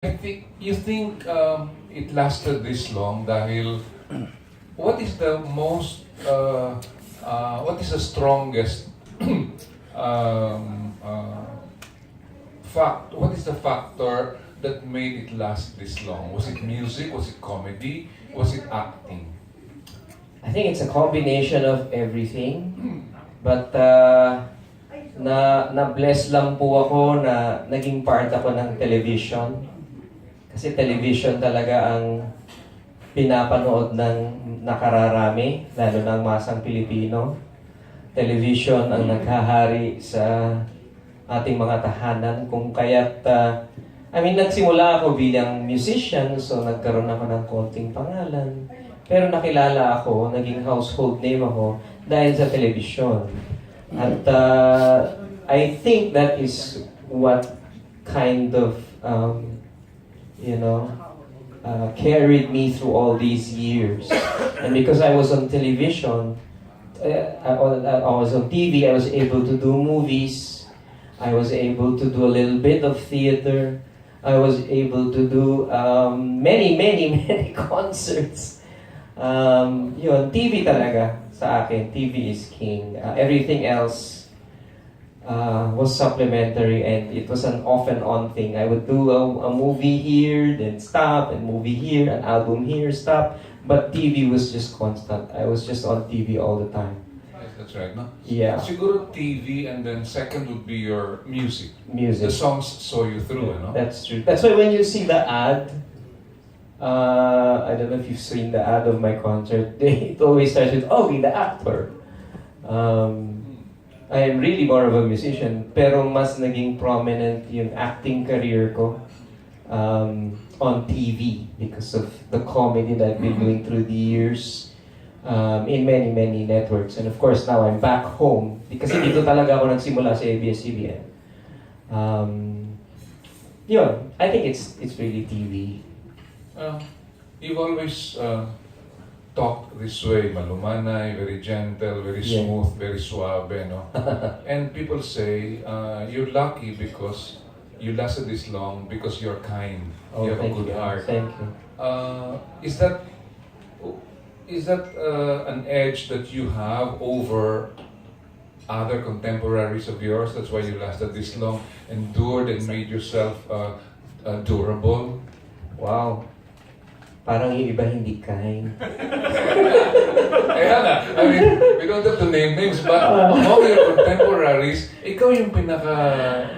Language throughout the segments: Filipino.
You think it lasted this long dahil what is the what is the strongest what is the factor that made it last this long? Was it music? Was it comedy? Was it acting? I think it's a combination of everything. But na-bless lang po ako na naging part ako ng television. Kasi television talaga ang pinapanood ng nakararami, lalo ng masang Pilipino. Television ang naghahari sa ating mga tahanan. Kung kaya't, nagsimula ako bilang musician, so nagkaroon ako ng konting pangalan. Pero nakilala ako, naging household name ako dahil sa television. At I think that is what kind of carried me through all these years. And because I was on television, I was on TV, I was able to do movies, I was able to do a little bit of theater, I was able to do many concerts. TV talaga sa akin, TV is king. Everything else was supplementary, and it was an off and on thing. I would do a movie here, then stop, and movie here, an album here, stop. But TV was just constant. I was just on TV all the time. Yes, that's right, no? Yeah. Siguro TV, and then second would be your music. Music. The songs saw you through, no? That's true. That's why when you see the ad, I don't know if you've seen the ad of my concert. It always starts with Ogie, the actor. I am really more of a musician, pero mas naging prominent yung acting career ko on TV because of the comedy that I've been doing through the years in many networks. And of course, now I'm back home because dito talaga ako nagsimula sa ABS-CBN. I think it's really TV. You've always talk this way, malumanay, very gentle, very smooth, very suave, no? And people say, you're lucky because you lasted this long because you're kind. You have a good heart. Thank you. Is that an edge that you have over other contemporaries of yours? That's why you lasted this long, endured and made yourself durable? Wow. Parang yung iba hindi kind. Kaya nga, we don't have to name names, but among your contemporaries, ikaw yung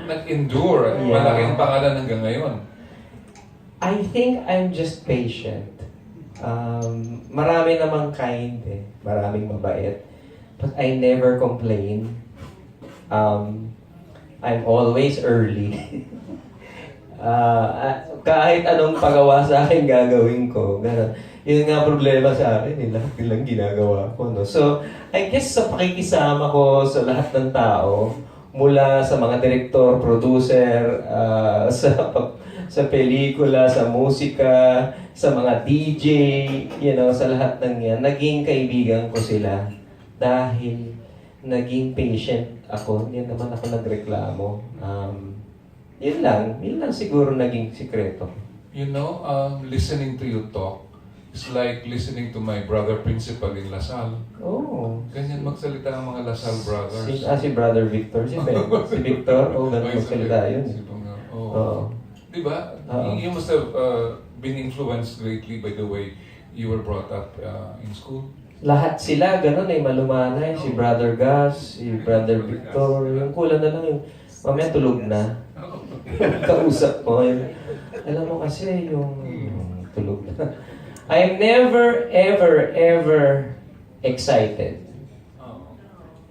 nag-endure at malaking pangalan hanggang ngayon. I think I'm just patient. Marami namang kind maraming mabait. But I never complain. I'm always early. Kahit anong pagawa sa akin gagawin ko. Ganun. Yun nga problema sa akin, lahat nilang ginagawa ko. No? So, I guess sa pakikisama ko sa lahat ng tao, mula sa mga direktor, producer, sa pelikula, sa musika, sa mga DJ, sa lahat ng yan, naging kaibigan ko sila dahil naging patient ako. Hindi naman ako nagreklamo. Yun lang siguro naging sikreto. Listening to you talk is like listening to my brother principal in Lasal. Oh. Ganyan magsalita ang mga Lasal brothers. Si Brother Victor, si Victor, ganun magsalita yun. Diba? You must have been influenced greatly by the way you were brought up in school. Lahat sila, ganun malumanay. Si Brother Gus, si Brother Victor. Yung kulang na lang yung mamaya tulog na. Kausap ko. Alam mo kasi yung tulog na. I'm never, ever excited.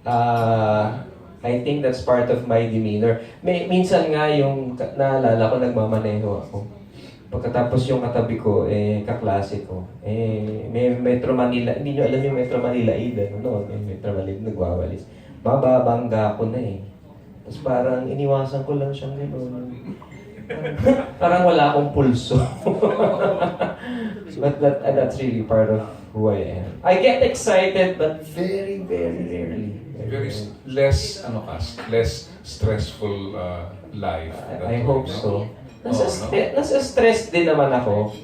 I think that's part of my demeanor. Minsan nga yung naalala ko, nagmamaneho ako. Pagkatapos yung katabi ko, kaklase ko. May Metro Manila, hindi nyo alam yung Metro Manila Ida. May Metro Manila, nagwawalis. Bababangga ko na Tapos parang iniwasan ko lang siyang gano'n. Parang wala akong pulso. But that's really part of who I am. I get excited, but very rarely. Very less stressful life. I hope so. Nasa stress din naman ako.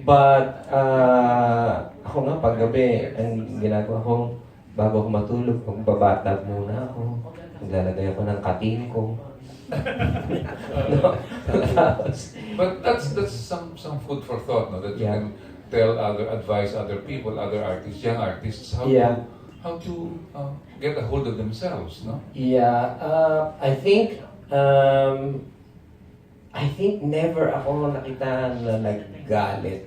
But, ako nga paggabi, ang ginagawa ko, bago ako matulog, magbabatag muna ako. Naglalagay ako ng kating ko. No? But that's some food for thought, no? That you can advise other people, other artists, young artists, how to get a hold of themselves, no? Yeah, I think never ako nakita na naggalit.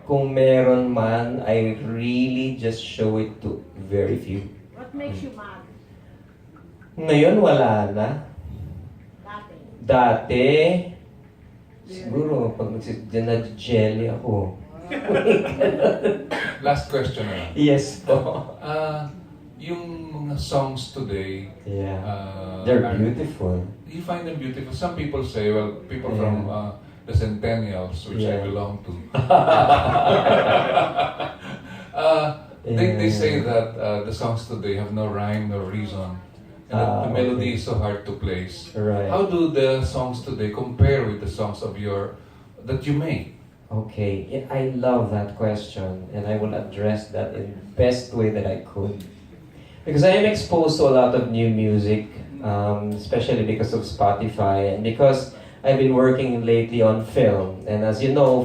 Kung meron man, I really just show it to very few. What makes you mad? Ngayon wala na. Dati, siguro pag nag-jelly ako. Last question na. Yes po. Yung mga songs today, they're beautiful. You find them beautiful. Some people say, well, people from the Centennials, which I belong to, they say that the songs today have no rhyme, no reason. And the melody is so hard to place. Right. How do the songs today compare with the songs that you make? Okay, I love that question, and I will address that in the best way that I could. Because I am exposed to a lot of new music, especially because of Spotify, and because I've been working lately on film. And as you know,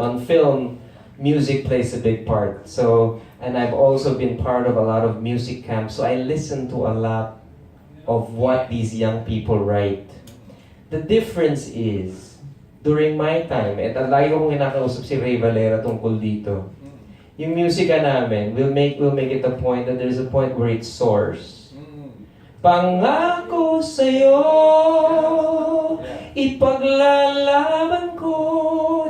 on film, music plays a big part. So, and I've also been part of a lot of music camps, so I listen to a lot of what these young people write. The difference is, during my time, at lagi kong kinakausap si Ray Valera tungkol dito, yung musika namin, we'll make it a point that there's a point where it soars. Pangako sa'yo, ipaglalaban ko.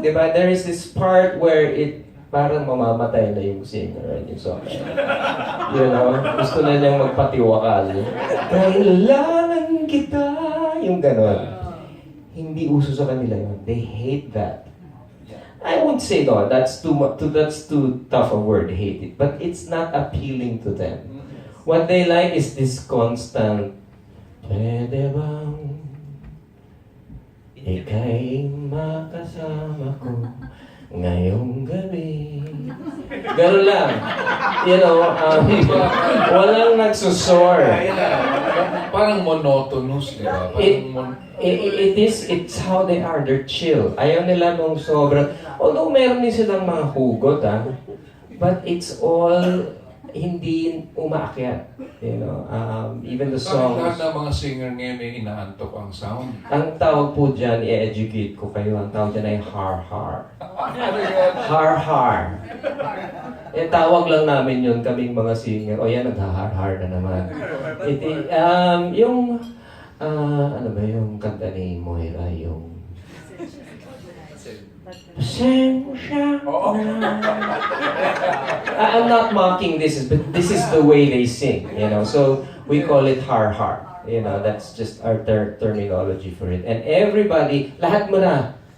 Diba? There is this part where it parang mamamatay na yung singer and yung song. You know? Gusto na niyang magpatiwakal. Kailangan kita. Yung ganon. Hindi uso sa kanila yun. They hate that. I won't say no, that's too tough a word, hate it. But it's not appealing to them. What they like is this constant, pwede bang ika'y makasama ko ngayong gabi? Ganun lang. You know, walang nagsusor. Parang monotonous, di ba? It's how they are. They're chill. Ayaw nila nung sobrang, although meron din silang mga hugot, but it's all hindi umaakyat. You know, even the songs. Lahat ng mga singer ngayon ay inaantok ang sound. Ang tawag po dyan, i-educate ko kayo, ang tawag dyan ay har-har. Har-har. Tawag lang namin yun, kaming mga singer. O yan, naghahar-har na naman. Ano ba yung kanta ni Moira, yung Pasensya na. I'm not mocking this, but this is the way they sing, you know. So we call it har-har. You know, that's just our terminology for it. And everybody, lahat ng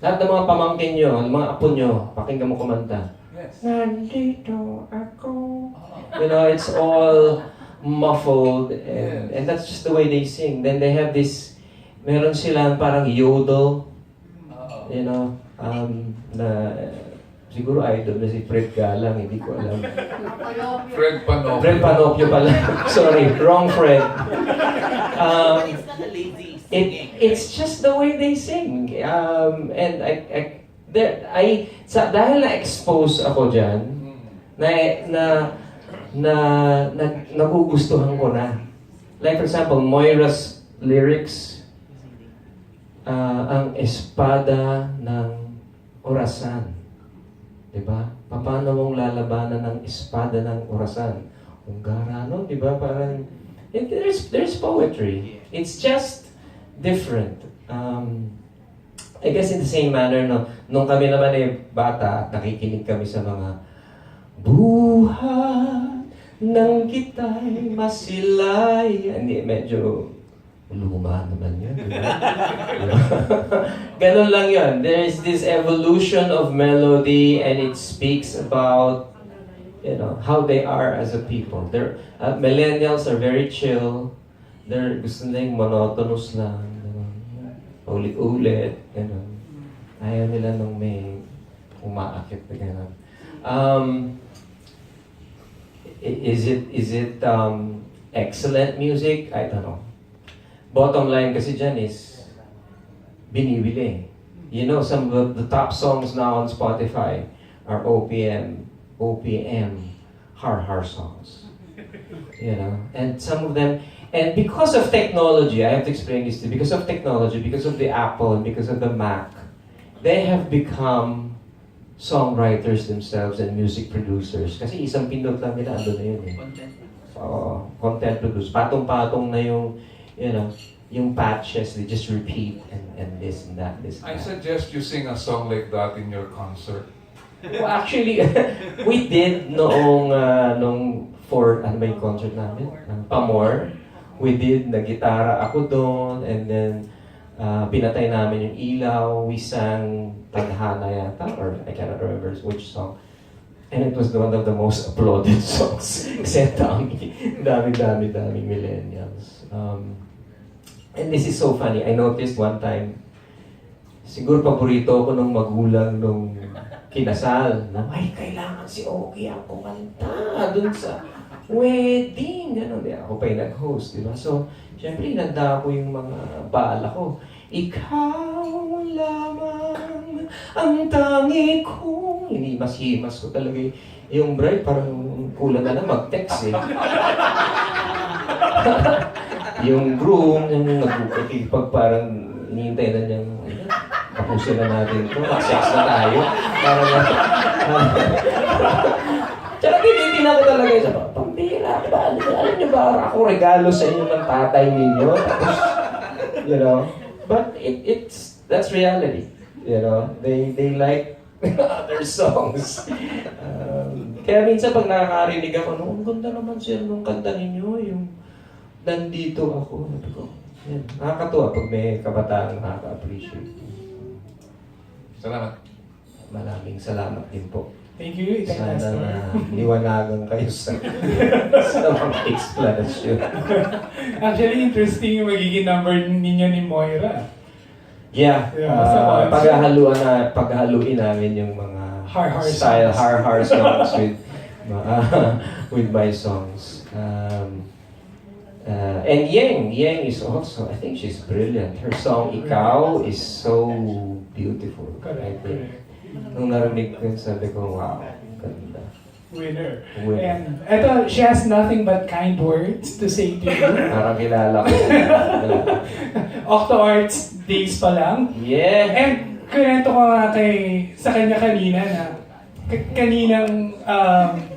mga pamangkin nyo, mga apo nyo, pakinggan mo kumanta. Yes. Nandito ako. You know, it's all muffled, and that's just the way they sing. Then they have this, meron silang parang yodel, you know, na siguro idol na si Fred Galang, hindi ko alam. Fred Panopio. Fred Panopio pala. Sorry, wrong Fred. It's not a lazy singing. It's just the way they sing. And dahil na-expose ako dyan, nagugustuhan ko na. Like for example, Moira's lyrics, ang espada ng orasan. Diba? Paano mong lalabanan ng espada ng orasan? Unggara, no? Diba? Parang, there's poetry. It's just different. I guess in the same manner, no, nung kami naman bata, nakikinig kami sa mga buhat ng kita'y masilay. Hindi, medyo luma naman yun. Diba? Ganun lang yun. There is this evolution of melody and it speaks about, you know, how they are as a people. Millennials are very chill. Gusto nila yung monotonous lang. Ulit-ulit, gano'n. Ayaw nila nung may umaakit na gano'n. Is it excellent music? I don't know. Bottom line kasi dyan is binibili. You know, some of the top songs now on Spotify are OPM, har songs. You know, and some of them, and because of technology, I have to explain this to you, because of technology, because of the Apple, and because of the Mac, they have become songwriters themselves and music producers. Kasi isang pindot lang nila, ando na yun eh. Content produce. Patong-patong na yung, you know, yung patches, they just repeat and this and that, this and I that. suggest you sing a song like that in your concert. Well, actually, we did noong, ano ba yung concert namin? Pamor. We did, nagitara ako doon, and then, pinatay namin yung ilaw, we sang Tadhana yata, or I cannot remember which song. And it was one of the most applauded songs. Kasi dami millennials. And this is so funny. I noticed one time, siguro paborito ko nung magulang nung kinasal, na ay, kailangan si Ogie ang kumanta dun sa wedding. Ganun, ako pa yung nag-host, di ba? So, syempre, inanda ko yung mga baala ko. Ikaw lamang ang tangi kong... Hinimas ko talaga yung bride, parang kulang na mag-text eh. Yung groom, yung nagkikipag parang hinihintay na niyang, tapusin na natin ito, mag-sex na tayo. Parang tsaka tinitin ako talaga sa pambira, ba? Alam niyo ba, ako regalo sa inyo ng tatay ninyo. Tapos, you know, but that's reality. You know, they like other songs. Kaya minsan pag nakakarinig ako, ang ganda naman sir nung kanta ninyo, yung nandito ako. Sabi ko, yan, nakakatuwa pag may kabataan nakaka-appreciate. Salamat. Maraming salamat din po. Thank you. Sana na liwanagan kayo sa mga explanation. Actually, interesting yung magiging number ninyo ni Moira. Yeah, paghahaluin namin yung mga Har-har style songs. har-har songs with my songs. And Yang is also, I think she's brilliant. Her song Ikaw is so beautiful. I Correct, think. correct. Nung narinig ko, sabi ko, wow, ganda. Winner. Winner. And eto, she has nothing but kind words to say to you. Parang kilala ko. Octo Arts days pa lang. Yeah! And kwento ko nga sa kanya kanina na kaninang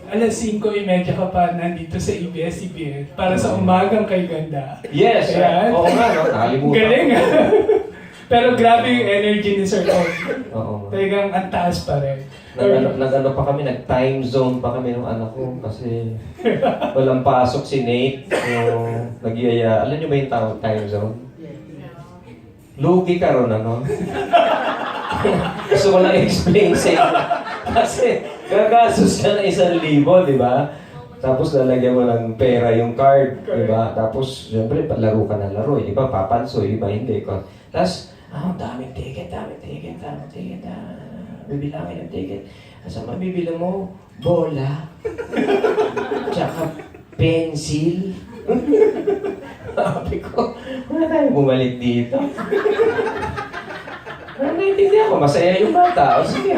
alas 5:30 ka pa nandito sa ABS-CBN para sa umagang kay ganda. Yes! Ayan. Oo nga, no? Nakalimutan. Galing ah. Pero grabe yung energy ni Sir Ogie. Oo. Talagang ang taas pa rin. Nag-ano pa kami, nag-time zone pa kami ng anak ko kasi walang pasok si Nate. So, nagyaya. Alam niyo ba yung time zone? Lugi ka ron, ano? Gusto ko lang explain sa inyo. Kasi gagastos ka na 1,000, di ba? Tapos lalagyan mo ng pera yung card, di ba? Tapos, syempre, laro ka na laro. Iba papanso, iba hindi. Tapos, daming ticket. Bibilangin ng ticket. Asa mabibili mo? Bola. Tsaka pencil. Sabi ko, wala tayo bumalik dito. Naintindihan ko, masaya yung bata. O sige.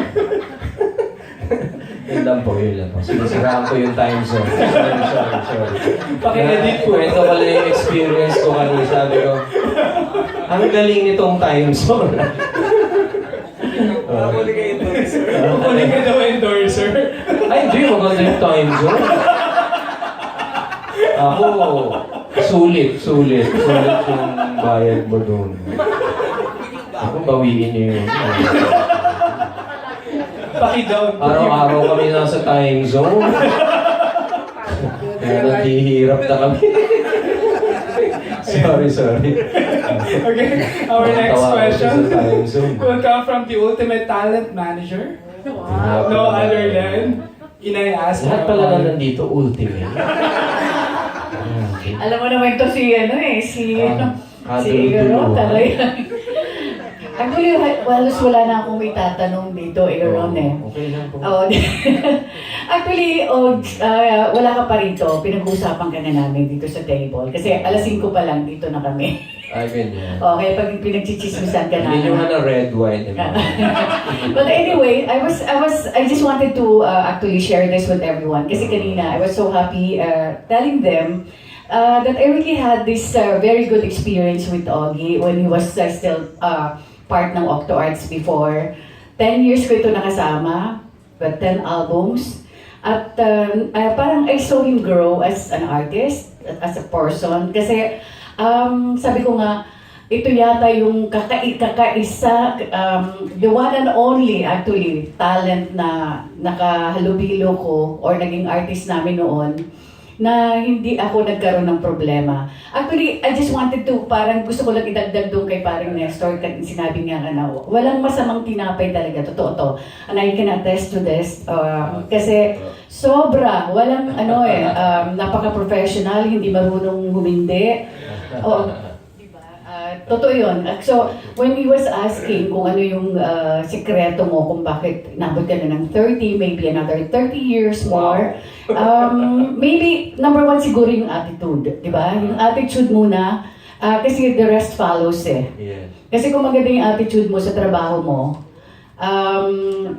Yun lang po. Sinisiraan ko yung time zone. Sorry. Paki-edit po. Kwento ko lang yung experience ko kanina. Sabi ko, ang galing nitong time zone. Huli kayo endorser. Huli ka daw endorser. Ay, hindi. Maganda yung time zone. Ako, sulit yung bayad mo doon. Ako, bawiin niyo yun. Paki-down. Araw-araw kami nasa time zone. Kaya naghihirap na kami. Sorry. Okay, our next Tawa ako question sa time zone. will come from the ultimate talent manager. Wow. No other than Inay Asta. Lahat pala na nandito, ultimate. Alam mo naman to si si Kadulo-dulo, ha? talaga. Actually, halos wala na akong itatanong dito, Aaron eh. Okay lang po. Oh, actually, wala ka pa rito. Pinag-uusapan ka na namin dito sa table. Kasi alas 5 pa lang dito na kami. Ay, ganyan. Okay, pag pinagchichismisan ka na. Hindi nyo na red wine. But anyway, I just wanted to actually share this with everyone. Kasi kanina, I was so happy telling them that I really had this very good experience with Ogie when he was still part ng Octo Arts before. 10 years ko ito nakasama, but 10 albums. At parang I saw him grow as an artist, as a person. Kasi sabi ko nga, ito yata yung kakaisa, the one and only actually talent na nakahalubilo ko or naging artist namin noon na hindi ako nagkaroon ng problema. Actually, I just wanted to, parang gusto ko lang idagdag doon kay parang Nestor, sinabi niya na walang masamang tinapay talaga, totoo to. And I can attest to this. Kasi sobra, walang napaka-professional, hindi marunong humindi. Diba? Totoo yun. So, when he was asking kung ano yung sikreto mo, kung bakit nabot ka na ng 30, maybe another 30 years more, maybe number one siguro yung attitude, di ba? Yung attitude muna, kasi the rest follows eh. Yes. Kasi kung maganda yung attitude mo sa trabaho mo,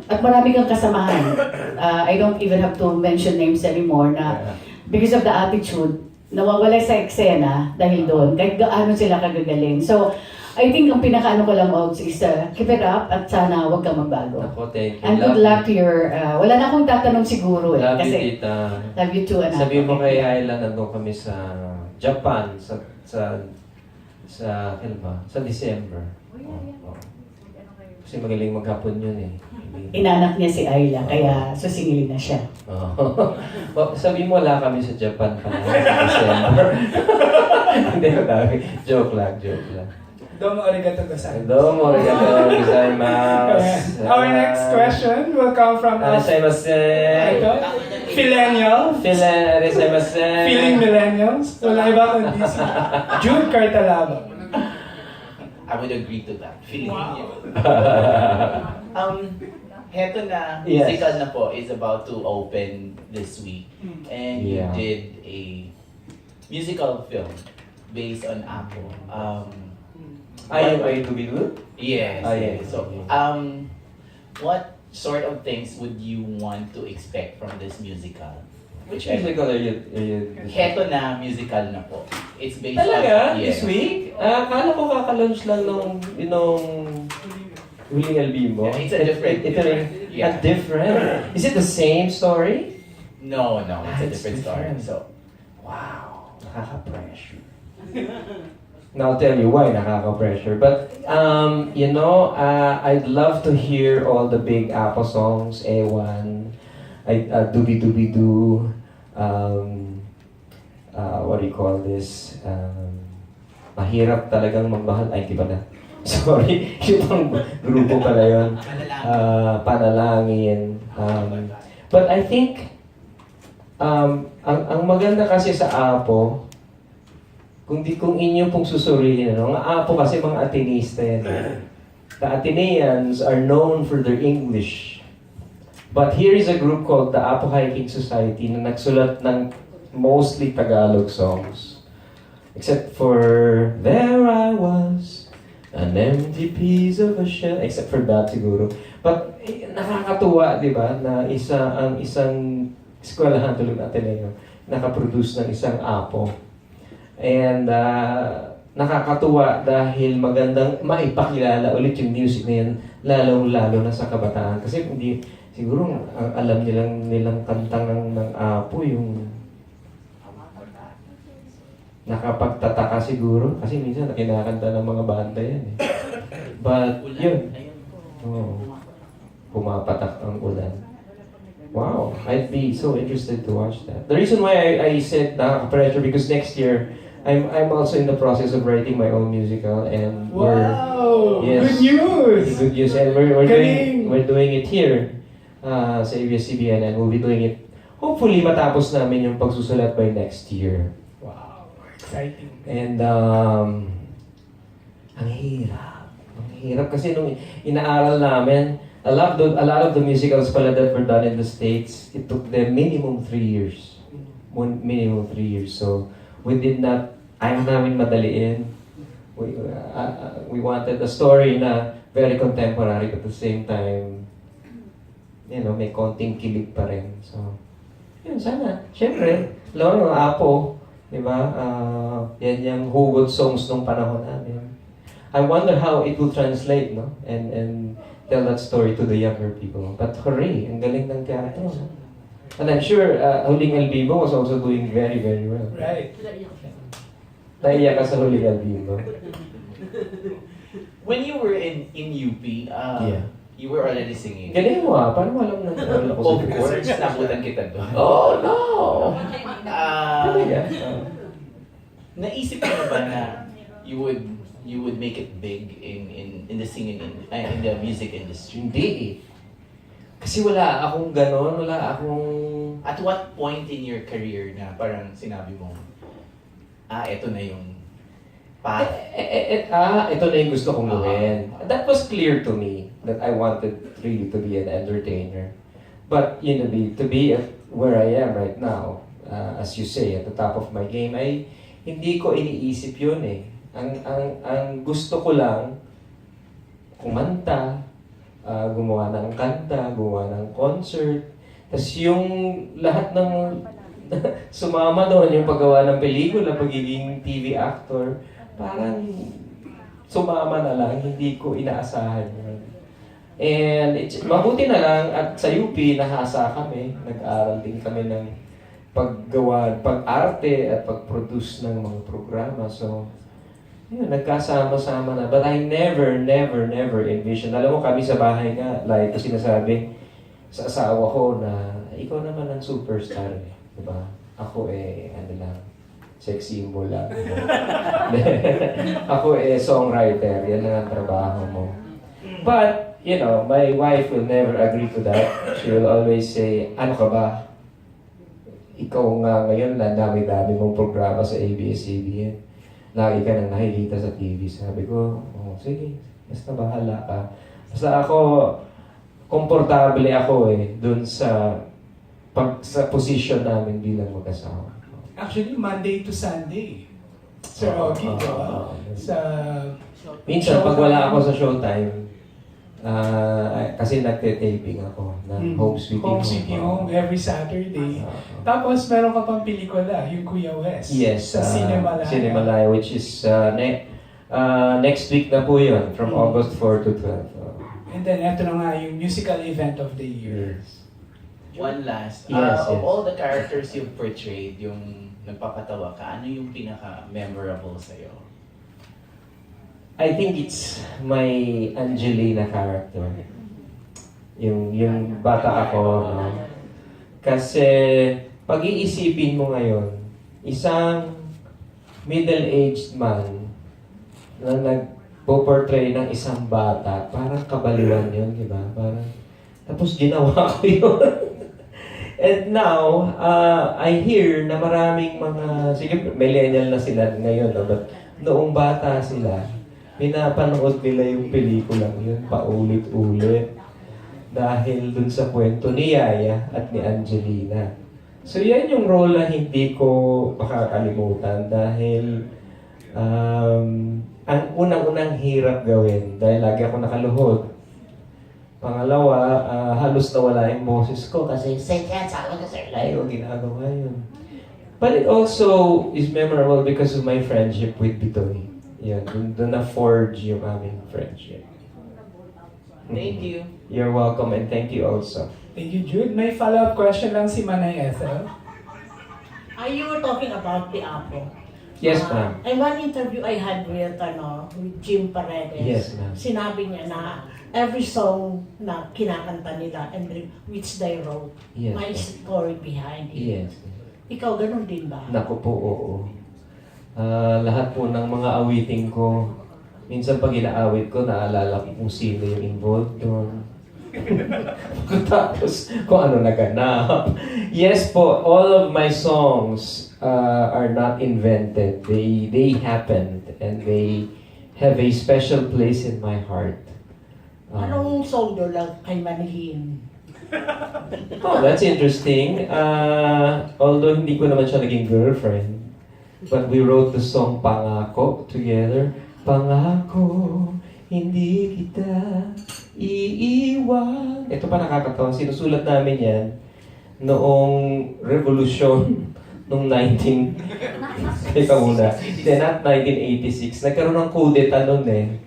at marami kang kasamahan, I don't even have to mention names anymore na because of the attitude, nawawala sa eksena dahil doon, kahit gaano sila kagagaling. So, I think ang pinakaano ko lang, Ogs, is keep it up at sana huwag kang magbago. Ako, thank you. And good luck to your, wala na akong tatanong siguro eh. Love Kasi, you, tita. love you too, anak. Sabi mo kay Ayla, nandun kami sa Japan, sa kailan ba? Sa December. Oh. Kasi magaling maghapon yun eh. Inanak niya si Ayla, kaya susingilin na siya. Oh. Sabi mo, wala kami sa Japan pa na sa December. Hindi, dami. Joke lang. Domo arigato gozaimasu. Domo arigato gozaimasu. Our next question will come from Arigatou. Millennial. Feeling millennials. Wala iba kundi si Jude Cartalaba. I would agree to that. Feeling wow. Heto na, Yes. musical na po is about to open this week. And you did a musical film based on Apple. Are you to be good? Yes. Yes. So, what sort of things would you want to expect from this musical? Which musical are you? Heto na, musical na po. It's based Talaga? on... This week? Akala ko kaka-launch lang nung Huling Albimo. Yeah, it's a different... A different? Is it the same story? No, it's a different story. different. So, wow. Nakaka-pressure. Now I'll tell you why nakaka-pressure. But, I'd love to hear all the big Apple songs, A1, Doobie Doobie Doo, what do you call this? Mahirap talagang magmahal. Ay, di ba na? Sorry, yung grupo pala yun. Panalangin. But I think, ang maganda kasi sa Apo, kung inyo pong susuriin, ang Apo kasi mga Atenista yan. The Ateneans are known for their English. But here is a group called the Apo Hiking Society na nagsulat ng mostly Tagalog songs. Except for There I Was, an empty piece of a shell. Except for that siguro. But nakakatuwa, di ba, na ang isang eskwelahan tulad Ateneo nakaproduce ng isang Apo. And nakakatuwa dahil magandang maipakilala ulit yung music na yan, lalong-lalo na sa kabataan. Kasi hindi, siguro alam nilang kantang ng Apo yung nakapagtataka siguro. Kasi minsan kinakanta ng mga banda yan eh. But yun, pumapatak ang ulan. Wow, I'd be so interested to watch that. The reason why I said nakaka-pressure because next year, I'm also in the process of writing my own musical and wow, yes, good news! Good news, and we're doing it here sa ABS-CBN and we'll be doing it. Hopefully matapos namin yung pagsusulat by next year. Wow, exciting. And ang hirap hirap kasi nung inaaral namin, a lot of the musicals pala that were done in the States, it took them minimum 3 years. Minimum 3 years. So, we did not, ayaw namin madaliin. We wanted a story na very contemporary, but at the same time, may konting kilig pa rin. So, yun, sana. Siyempre, lalo ng Apo, di ba? Yan yung hugot songs nung panahon namin. I wonder how it will translate, no? And tell that story to the younger people. But hooray, ang galing ng teatro. And I'm sure Huling El Bimbo was also doing very, very well. Right. Naiyak ka sa Huling El Bimbo. When you were in UP, you were already singing. Galing mo paano mo alam na ako sa Of course, nabutan kita doon. Oh, no! Talaga? Naisip mo na ba na you would make it big in the singing in the music industry? Hindi eh. Kasi wala akong ganon, wala akong... At what point in your career na parang sinabi mo, eto na yung path? Ito na yung gusto kong gawin. That was clear to me that I wanted really to be an entertainer. But, to be at where I am right now, as you say, at the top of my game, ay hindi ko iniisip yun eh. Ang gusto ko lang, kumanta, gumawa ng kanta, gumawa ng concert. Tapos yung lahat ng sumama doon, yung paggawa ng pelikula, pagiging TV actor, parang sumama na lang, hindi ko inaasahan yun. And mabuti na lang at sa UP, nahasa kami, nag-aral din kami ng paggawa, pag-arte at pag-produce ng mga programa. So, yun, nagkasama-sama na. But I never envisioned. Alam mo, kami sa bahay nga, like ko sinasabi sa asawa ko na, ikaw naman ang superstar eh. Diba? Ako sex symbol lang. Ako songwriter. Yan lang ang trabaho mo. But, my wife will never agree to that. She will always say, ano ka ba? Ikaw nga ngayon, dami-dami mong programa sa ABS-CBN. Lagi ka nang nakikita sa TV. Sabi ko, sige, basta bahala ka. Basta ako, komportable ako dun sa position namin bilang mag-asawa. Actually, Monday to Sunday. Sir Ogie, diba? Minsan, pag wala ako sa showtime, kasi nagte-taping ako ng Home Sweet Home every Saturday. Tapos meron ka pang pelikula, yung Kuya West. Yes, sa Cinemalaya, which is next week na po yun, from August 4 to 12. And then eto na nga yung musical event of the year. Yes. One last, Yes. of all the characters you've portrayed, yung nagpapatawa ka, ano yung pinaka-memorable sa'yo? I think it's my Angelina character. Yung bata ako, no? Kasi pag-iisipin mo ngayon, isang middle-aged man na nagpo-portray ng isang bata, parang kabaliwan yun, di ba? Tapos ginawa ko yun. And now, I hear na maraming mga, sige, millennial na sila ngayon, no? But noong bata sila, pinapanood nila yung pelikulang yun paulit-ulit dahil dun sa kwento ni Yaya at ni Angelina. So yan yung role na hindi ko makakalimutan dahil ang unang-unang hirap gawin dahil lagi ako nakaluhod. Pangalawa, halos nawala yung boses ko kasi layo ginagawa yun. But it also is memorable because of my friendship with Bitoy. Yan, doon na-forge yung aming friendship. Thank you. You're welcome and thank you also. Thank you, Jude. May follow-up question lang si Manay Ethel. You were talking about the Apo. Yes, ma'am. In one interview I had with Jim Paredes, Yes, ma'am. sinabi niya na every song na kinakanta nila and which they wrote, Yes, may ma'am. story behind it. Yes. Ikaw, ganun din ba? Naku po, oo. Lahat po ng mga awiting ko, minsan pag inaawit ko, naalala ko kung sino yung involved doon. Tapos kung ano naganap. Yes po, all of my songs are not invented. They happened and they have a special place in my heart. Anong soldo lang kay Manhin? Oh, that's interesting. Although hindi ko naman siya naging girlfriend, but we wrote the song Pangako together. Pangako, hindi kita iiwan. Ito pa nakakatawa. Sinusulat namin yan noong revolusyon noong 19... muna. Not 1986. Nagkaroon ng kudeta noon eh.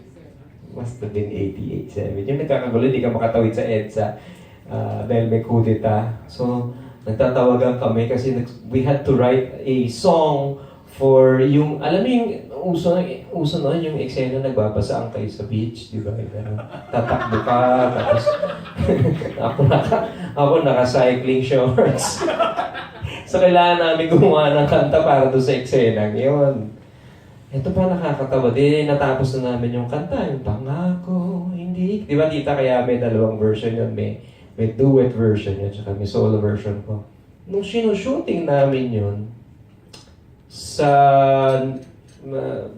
Must have been 88, 7. Yung nagkakagulo, hindi ka makatawid sa EDSA dahil may kudeta. So, nagtatawagan kami kasi we had to write a song for yung, alam mo yung uso noon yung eksena nagbabasaan kayo sa beach, di ba? Tatakbo ka, tapos ako naka-cycling shorts. So, kailangan namin gumawa ng kanta para doon sa eksena yun. Ito pa nakakatawa. Natapos na namin yung kanta, yung Pangako, hindi. Di ba, tita, kaya may dalawang version yun. May duet version yun, tsaka may solo version ko. Nung sinushooting namin yun, sa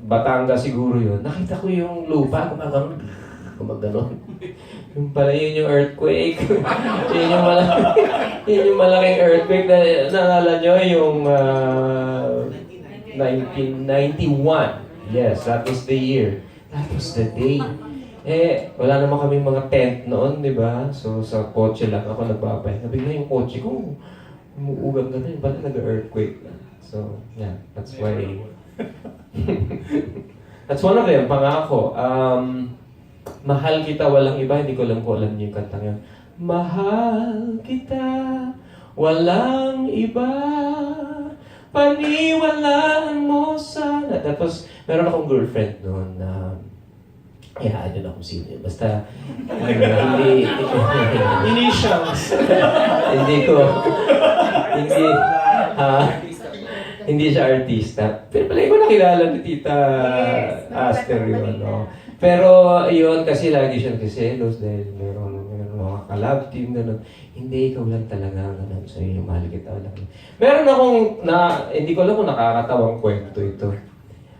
Batangas siguro yun, nakita ko yung lupa, gumaganon. Yung pala yun yung earthquake. yun yung malaking earthquake na naalala nyo yung 1991. Yes, that was the year. That was the day. Wala naman kaming mga tent noon, di ba? So, sa kotse lang ako nagbabay. Nabigla yung kotse ko, umuugang gano'n. Pala nag-earthquake na. So, yeah, that's why... That's one of them, Pangako. Mahal kita, walang iba. Hindi ko alam kung alam niyo yung kantang yun. Mahal kita, walang iba. Paniwalaan mo sana. Tapos, meron akong girlfriend noon na hayaan nyo na kung sino yun. Basta, hindi... Initials. Hindi siya artista. Pero pala ko nakilala ni Tita Aster yun, no? Pero yun, kasi lagi siyang kiselos dahil meron mga kalab team, gano'n. Hindi, ikaw lang talaga, gano'n. So yun, mahal kita lang. Meron akong, hindi ko alam kung nakakatawang kwento ito.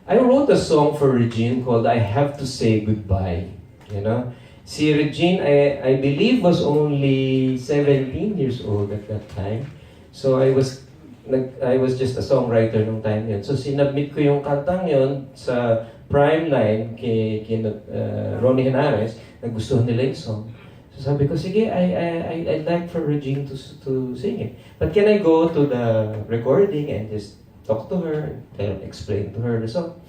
I wrote a song for Regine called I Have to Say Goodbye. You know? Si Regine, I believe, was only 17 years old at that time. So I was just a songwriter nung time yun. So sinubmit ko yung kantang yun sa Prime 9 kay Ronnie Henares. Nagustuhan nila yung song. So sabi ko, sige, I'd like for Regine to sing it. But can I go to the recording and just talk to her, explain to her the song?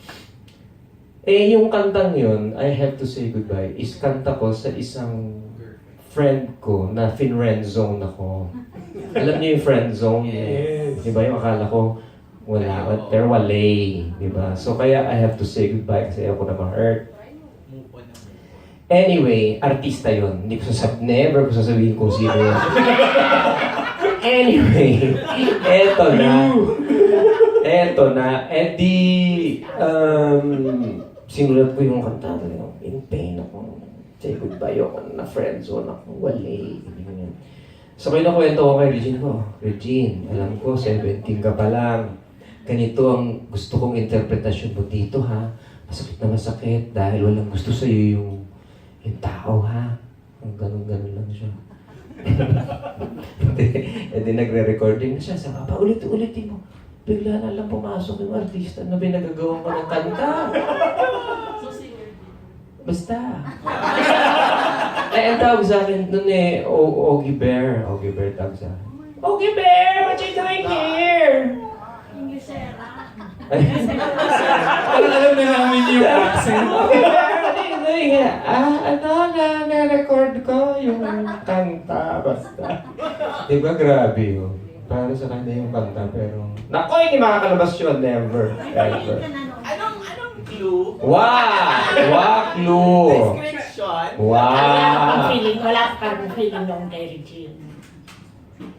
Yung kantang yun, I Have to Say Goodbye, is kanta ko sa isang friend ko na fin-friend zone ako. Alam niyo yung friend zone? Yes. Di ba yung akala ko, wala, pero walay. Di ba? So kaya I have to say goodbye kasi ako na ma-hurt. Anyway, artista yun. Never ko sasabihin kung sino yun. Anyway, eto na. Sinulat ko yung kanta. In pain ako. Say goodbye ako na friend zone ako. Walay. So kinukwento ko kay Regine ko. Regine, alam ko, 17 ka pa lang. Ganito ang gusto kong interpretasyon mo dito, ha? Masakit na masakit dahil walang gusto sa'yo yung tao, ha? Ganun-ganun lang siya. Di nagre-recording na siya. Sabi, ulit-ulitin mo. Bigla na lang pumasok yung artista na binagagawa ko ng kanta. Basta. Ang tawag sa akin nun Ogie Bear. Ogie Bear tawag sa akin. Ogie Bear, what you doing here? Parang alam na namin yung accent. Na-record ko yung kanta, basta. Diba, grabe yun. Para sa kanya yung kanta, pero... Naku, hindi makakalabas yun, never. Ever. Anong clue? Wow, clue. Description? Wow. Wala kang feeling noon kay Regine.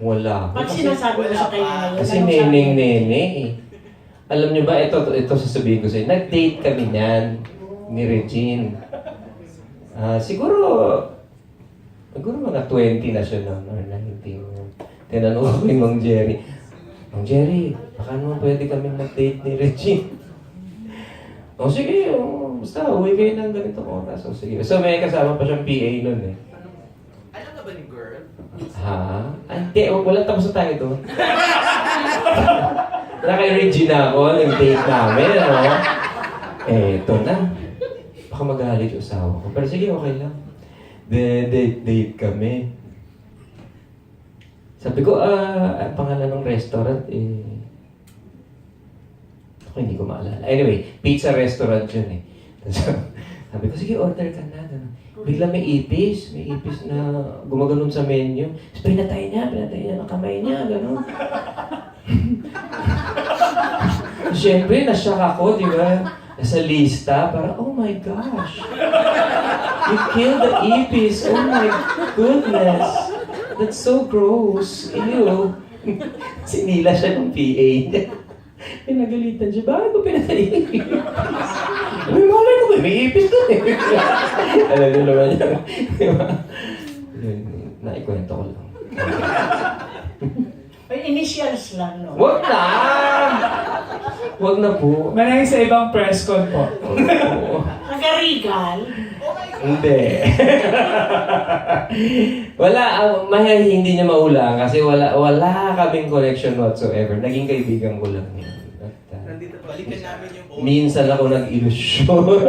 Wala. Pag sinasabi mo sa kanya ngayon, Kasi neneng-nene eh. Alam niyo ba, ito sasabihin ko sa'yo, nag-date kami niyan ni Regine. Siguro mga 20 na siya noon, or 19. Tinanong ko kay Mang Jerry, Mang Jerry, baka naman pwede kami mag-date ni Regine. Sige, basta uwi kayo ng ganitong oras. So, sige. So, may kasama pa siyang PA nun eh. Alam ka ba ni girl? Ha? Hindi, wala tapos na tayo doon. Naka-Regina ako, yung date namin, ano? Eto na. Baka magalit yung asawa ko. Pero sige, okay lang. Date kami. Sabi ko, ang pangalan ng restaurant, ako hindi ko maalala. Anyway, pizza restaurant yun eh. Sabi ko, sige, order ka na. Bigla may ipis na gumaganon sa menu. Tapos pinatay niya ng kamay niya, gano'n. Siyempre, nashock ako, di ba? Nasa lista, parang, oh my gosh. You killed the ipis. Oh my goodness. That's so gross. Ew. Sinila siya ng PA niya. Pinagalitan siya, bakit ko pinatay yung ipis? May malay ko, may ipis doon eh. Alam niyo naman niya. Diba? Naikwento ko lang. May initials lang, no? Wag na! Wag na po. Manay sa ibang Presscon po. Nagarigal. Hindi. Wala, hindi niya mahulaan kasi wala kaming connection whatsoever. Naging kaibigan ko lang yun. Nandito, balikan namin yung Minsan ako nag-illusyon.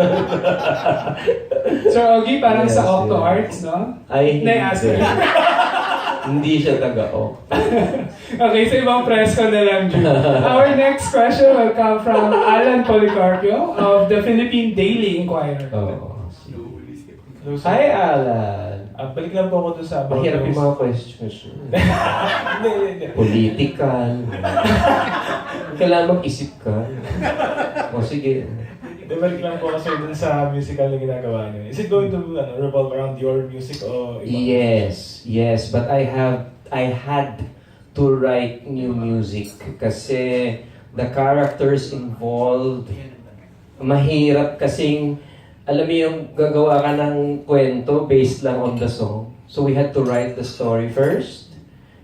Sir Ogie, parang Yes, sa Octo yeah. Arts, no? Ay, Na-ask hindi. Hindi siya taga-ok. Okay, sa ibang Presscon na lang, June. Our next question will come from Alan Policarpio of the Philippine Daily Inquirer. Oo. Hello, sir. Hi, Alan. Balik lang po ako doon sa about Mahirap yung those- mga questions. Hindi. Political. Kailangan mag-isip ka. O sige. Balik lang po kasi dun sa musical na ginagawa niyo. Is it going to revolve around your music o iba? Yes, but I had to write new music kasi the characters involved, mahirap kasing, alam mo yung gagawa ka ng kwento based lang on the song. So we had to write the story first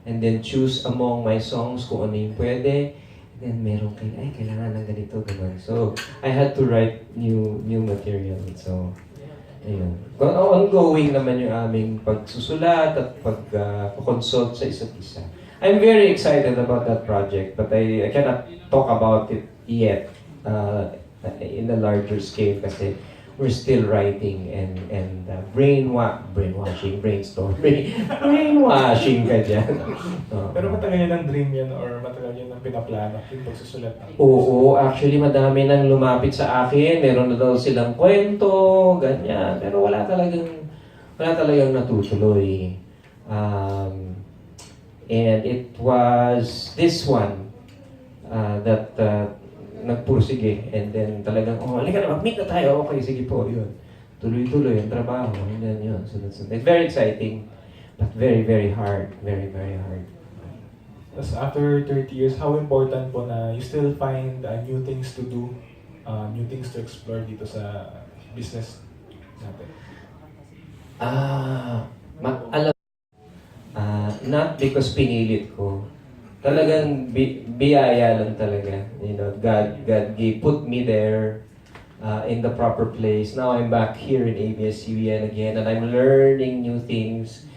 and then choose among my songs kung ano yung pwede. And then meron kailangan ng ganito, gano'n. So I had to write new material. So ayun. Ongoing naman yung aming pagsusulat at pag-consult sa isa't isa. I'm very excited about that project, but I cannot talk about it yet in a larger scale kasi we're still writing and brainwashing ka dyan. Pero matagal yun ang dream yun or matagal yun ang pinaplano yung pagsusulat ng Oo, actually madami nang lumapit sa akin. Meron na daw silang kwento, ganyan. Pero wala talagang natutuloy. And it was this one that nagpursige. And then talagang, halika na, mag-meet na tayo. Okay, sige po, yun. Tuloy-tuloy ang trabaho. Ganyan yun. Sunod-sunod. It's very exciting, but very, very hard. Very, very hard. Tapos after 30 years, how important po na you still find new things to do, new things to explore dito sa business natin? Not because pinilit ko. Talagang biyaya lang talaga. You know, God put me there in the proper place. Now I'm back here in ABS-CBN again and I'm learning new things.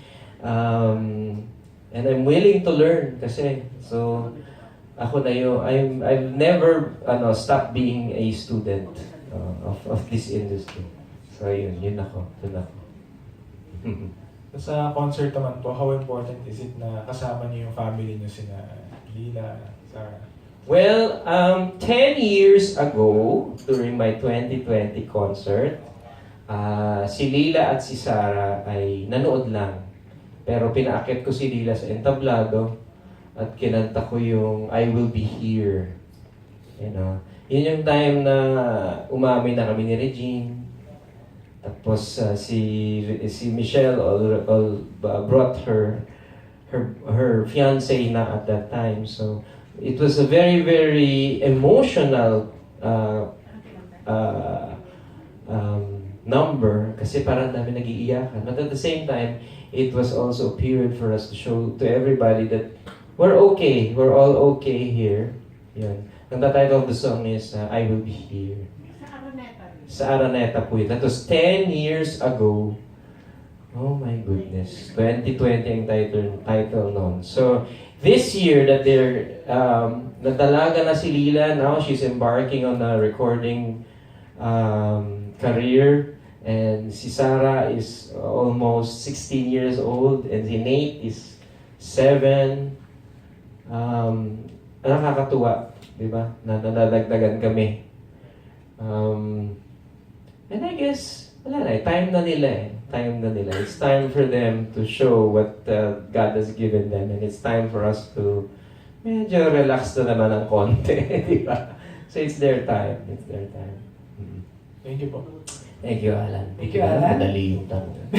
And I'm willing to learn kasi. So, ako na yun. I've never stopped being a student of this industry. So, yun ako. Sa concert naman po, how important is it na kasama niyo yung family niyo, sina Lila, Sarah? Well, 10 years ago, during my 2020 concert, si Lila at si Sarah ay nanood lang. Pero pinaakit ko si Lila sa entablado at kinanta ko yung I Will Be Here. You know? Yun yung time na umamin na kami ni Regine. Tapos si Michelle brought her fiancé na at that time. So it was a very, very emotional number kasi parang dami nag-iiyakan. But at the same time, it was also a period for us to show to everybody that we're okay. We're all okay here. Yan. And the title of the song is I Will Be Here. Sa Araneta po yun. That was 10 years ago. Oh my goodness. 2020 ang title noon. So, this year that they're, nadalaga na si Lila, now she's embarking on a recording career. And si Sarah is almost 16 years old. And si Nate is 7. Nakakatuwa, di ba? Na nadadagdagan kami. And I guess, wala na, time na nila eh. Time na nila. It's time for them to show what God has given them. And it's time for us to medyo relax na naman ng konti, di ba? So it's their time. It's their time. Thank you po. Thank you, Alan. Thank you, Alan. Madali yung tanong.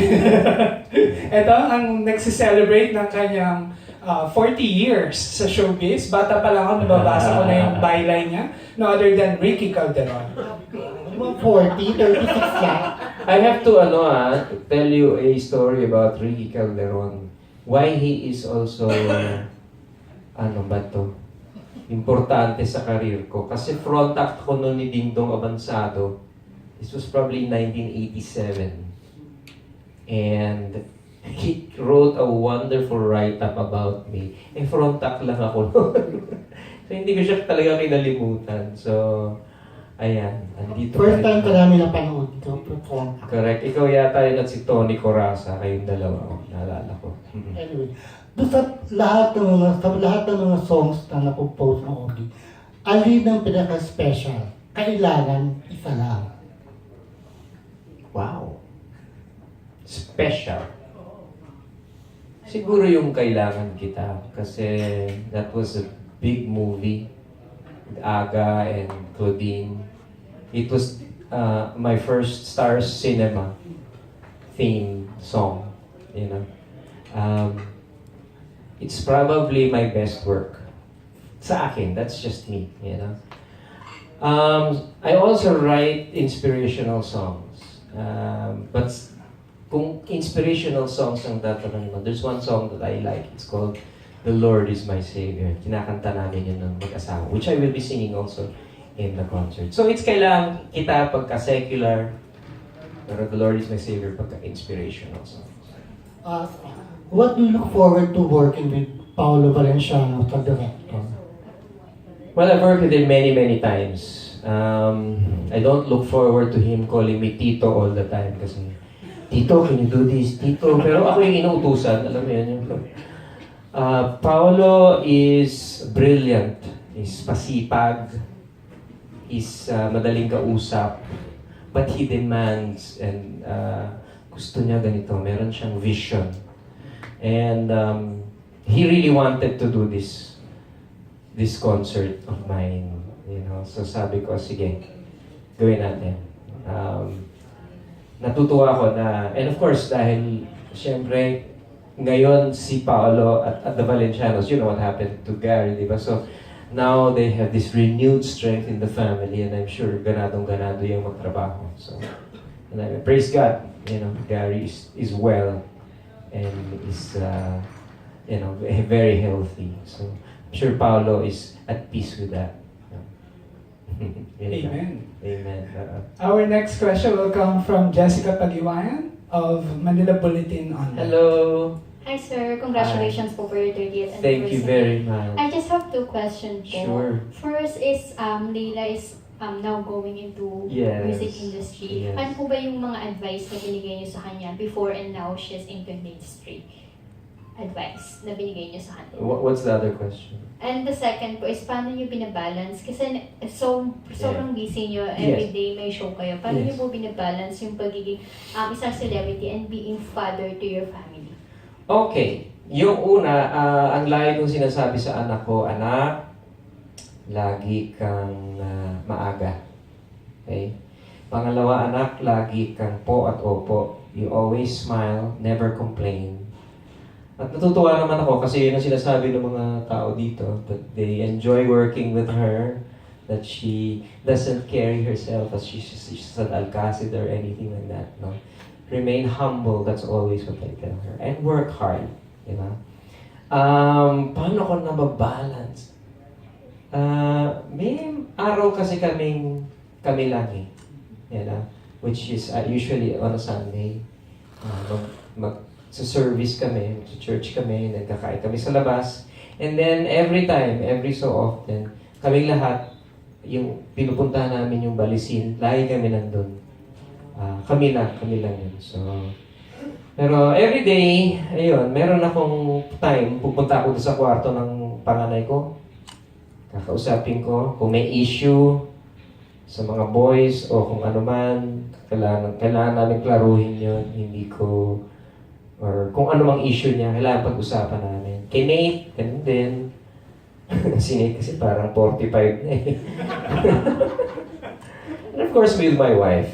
Ito ang nagsi-celebrate ng kanyang 40 years sa showbiz. Bata pa lang ako, nababasa ko na yung byline niya. No other than Ricky Calderon. 40, 36 yan. I have to tell you a story about Ricky Calderon. Why he is also importante sa career ko. Kasi front act ko noon ni Dingdong Abansado. This was probably 1987. And he wrote a wonderful write-up about me. Front act lang ako noon. So hindi ko siya talaga kinalimutan. So, ayan. Andito First time ka namin napanood ito, perform. Correct. Ikaw yata yun at si Tony Coraza, kayong dalawa. Naalala ko. Anyway, doon sa lahat ng mga songs na nakompose ng Ogie, alin ang pinaka-special? Kailangan isa lang. Wow. Special. Siguro yung Kailangan Kita. Kasi that was a big movie. With Aga and Claudine. It was my first Stars Cinema theme song. You know. It's probably my best work. Sa akin, that's just me. You know. I also write inspirational songs. But kung inspirational songs ang tatanungin mo, there's one song that I like. It's called The Lord is My Savior. Kinakanta namin yun ng mag-asawa, which I will be singing also in the concert. So it's Kailangan Kita pagka-secular, pero The Lord is My Savior pagka-inspirational songs. What do you look forward to working with Paolo Valenciano sa director? Well, I've worked with him many, many times. I don't look forward to him calling me Tito all the time kasi, Tito, can you do this? Tito. Pero ako yung inuutusan. Alam mo yan. Paolo is brilliant. He's pasipag. He's madaling kausap. But he demands and gusto niya ganito. Meron siyang vision. And he really wanted to do this concert of mine. You know, so sabi ko, sige, gawin natin. Natutuwa ako na, and of course, dahil, syempre, ngayon si Paolo at the Valencianos, you know what happened to Gary, di ba? So, now they have this renewed strength in the family, and I'm sure ganadong-ganado yung magtrabaho. So, and I praise God, you know, Gary is well, and is, you know, very healthy. So, I'm sure Paolo is at peace with that. Amen. Amen. Our next question will come from Jessica Pagiwayan of Manila Bulletin Online. Hello. Hi sir, congratulations po for your 30th anniversary. Thank you very much. I just have 2 questions po. Sure. First is, Leila is now going into Yes. music industry. Yes. Ano po ba yung mga advice na binigay niyo sa kanya before and now she's into industry? Advice na binigay niyo sa kanya. What's the other question? And the second po is, paano niyo binabalance? Kasi sobrang busy niyo, everyday may show kayo. Paano niyo po binabalance yung pagiging isang celebrity and being father to your family? Okay. Yung una, ang lagi kong sinasabi sa anak ko, anak, lagi kang maaga. Okay? Pangalawa, anak, lagi kang po at opo. You always smile, never complain. At natutuwa naman ako kasi yun ang sinasabi ng mga tao dito, that they enjoy working with her, that she doesn't carry herself as she's an Alcasid or anything like that. No? Remain humble, that's always what I tell her. And work hard. You know? Paano ko nababalance? May araw kasi kami lang eh. which is usually on a Sunday. Sa service kami, sa church kami, nagkakain kami sa labas. And then every so often, kaming lahat, yung pinupuntahan namin yung Balisin, lagi kami nandun. Kami lang yun. So, pero every day, ayun, meron akong time, pupunta ako sa kwarto ng panganay ko. Kakausapin ko kung may issue sa mga boys o kung ano man, kailangan namin klaruhin yun. Hindi ko, or kung ano mang issue niya, kailangan pag-usapan namin. Kay Nate, ganun din. Si Nate kasi parang 45 na eh. And of course, with my wife.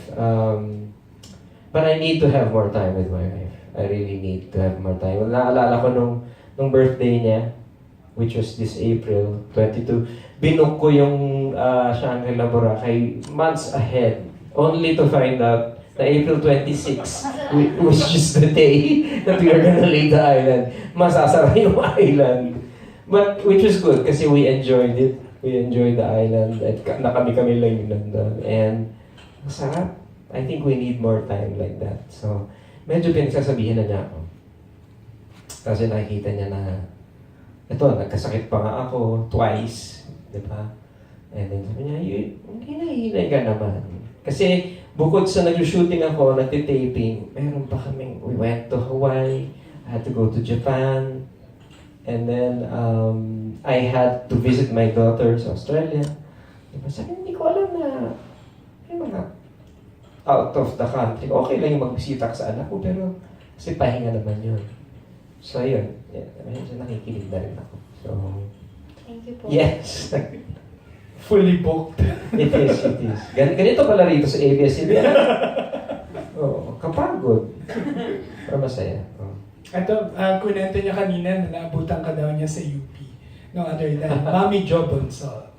But I need to have more time with my wife. I really need to have more time. Naalala ko nung birthday niya, which was this April 22, binook ko yung Shangri-La Boracay months ahead, only to find out na April 26, which is the day that we are gonna leave the island. Masasara yung island. But, which was good, kasi we enjoyed it. We enjoyed the island, at kami lang yung nandun. And, masarap. I think we need more time like that. So, medyo pinagsasabihan na niya ako. Kasi nakikita niya na, ito, nagkasakit pa nga ako twice. Diba? And then sabi niya, hinay ka naman. Kasi, bukod sa nag-shooting ako, nagtitaping, meron pa kaming, we went to Hawaii, I had to go to Japan, and then, I had to visit my daughter sa Australia. Diba? Sabi, hindi ko alam na, may mga out of the country. Okay lang yung magbisita ka sa anak ko, pero kasi pahinga naman yun. So, yun. Medyo nakikinig na rin ako. So, Thank you po. yes. Fully booked. It is. Ganito pala rito sa ABS-CBN. Oo, kapagod. Pero masaya. Oh. Ito, kunento niya kanina na naabutan ka daw niya sa UP. No other than Mami Jo Bonso.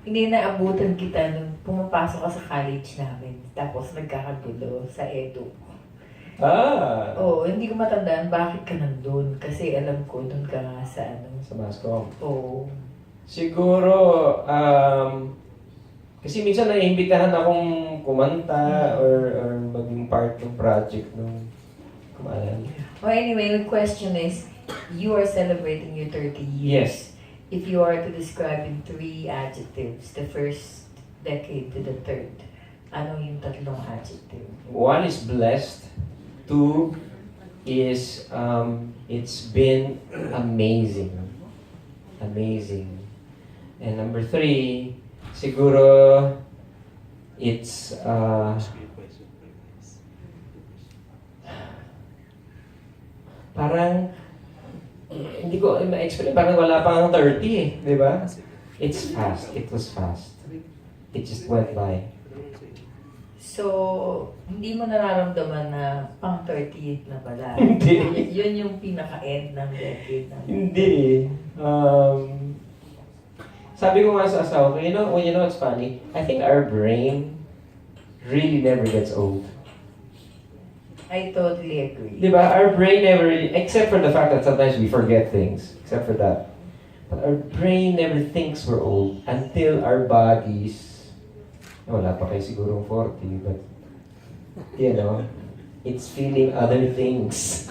Hindi naabutan kita nung pumapasok ka sa college namin. Tapos nagkakagulo sa edu. Oo, hindi ko matandaan bakit ka nandun. Kasi alam ko, dun ka nga sa Sa Mascom. Oo. Siguro, kasi minsan naiimbitahan akong kumanta or maging part ng project nung kumalan. Well, anyway, the question is, you are celebrating your 30 years. Yes. If you are to describe in 3 adjectives, the first decade to the third, ano yung tatlong adjective? 1 is blessed. 2 is, it's been amazing. Amazing. And number 3, siguro, it's, parang, hindi ko ma-explain, parang wala pang 30 eh, di ba? It's fast. It was fast. It just went by. So, hindi mo nararamdaman na pang 38 na pala? Hindi. Yun yung pinaka-end ng decade namin. Hindi. Sabi ko nga sa asawa ko, you know what's funny? I think our brain really never gets old. I totally agree. Diba? Our brain never, except for the fact that sometimes we forget things, except for that. But our brain never thinks we're old until our bodies, wala pa kayo siguro 40, but, you know, it's feeling other things.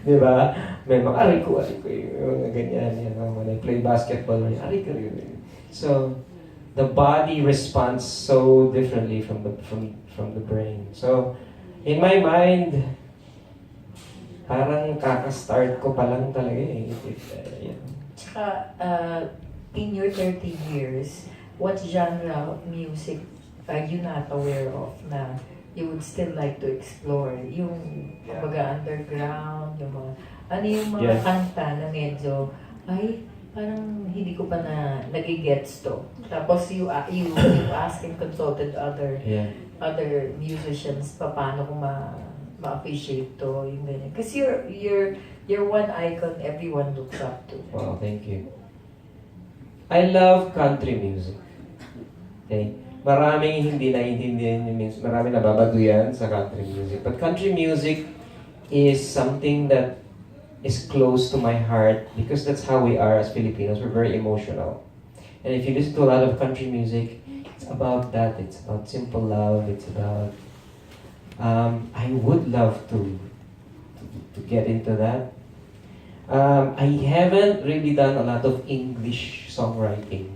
Diba? May mga, aray ko, yung mga ganyan, you know, when I play basketball, aray ko, so, the body responds so differently from the brain. So, in my mind, parang kaka-start ko pa lang talaga eh. Tsaka, in your 30 years, what genre of music are you not aware of na you would still like to explore? Yung, kumbaga, underground, yung mga, ano yung mga kanta na medyo, ay, parang hindi ko pa na nagigets to. Tapos you ask and consulted other musicians paano ko ma-appreciate to, yung ganyan. Kasi you're one icon everyone looks up to. Wow, thank you. I love country music. Okay? Maraming hindi naiintindihan yung music. Maraming nababaduyan sa country music. But country music is something that is close to my heart because that's how we are as Filipinos. We're very emotional. And if you listen to a lot of country music, it's about that. It's about simple love. It's about. I would love to get into that. I haven't really done a lot of English songwriting,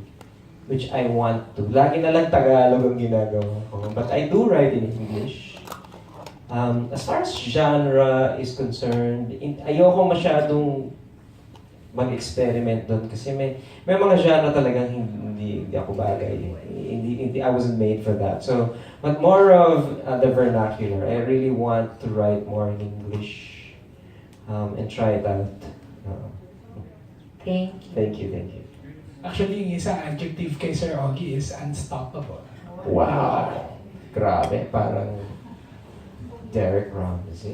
which I want to. Lagi na lang Tagalog ang ginagawa ko. But I do write in English. As far as genre is concerned, ayoko masyadong mag-experiment doon kasi may mga genre talagang hindi ako bagay. Hindi, I wasn't made for that. So, but more of the vernacular. I really want to write more in English and try it out. Thank you. Thank you. Actually, yung isang adjective kay Sir Ogie is unstoppable. Wow! Grabe, parang Derek Ramsey.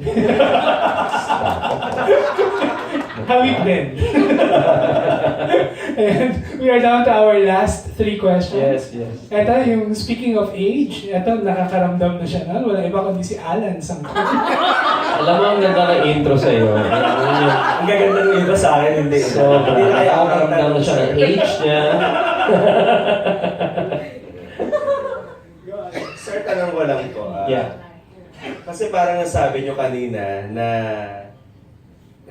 Hawig din. And we are down to our last 3 questions. Yes. Ito, yung speaking of age, ito, nakakaramdam na siya nun. Wala iba kundi si Alan Sangko. Alam mo, ang ganda ng intro sa'yo. Ang gaganda ng intro sa akin, hindi. So, Hindi na kaya ako nakakaramdam na siya ng age niya. Sir, tanong ko lang po. Yeah. Kasi parang nasabi nyo kanina na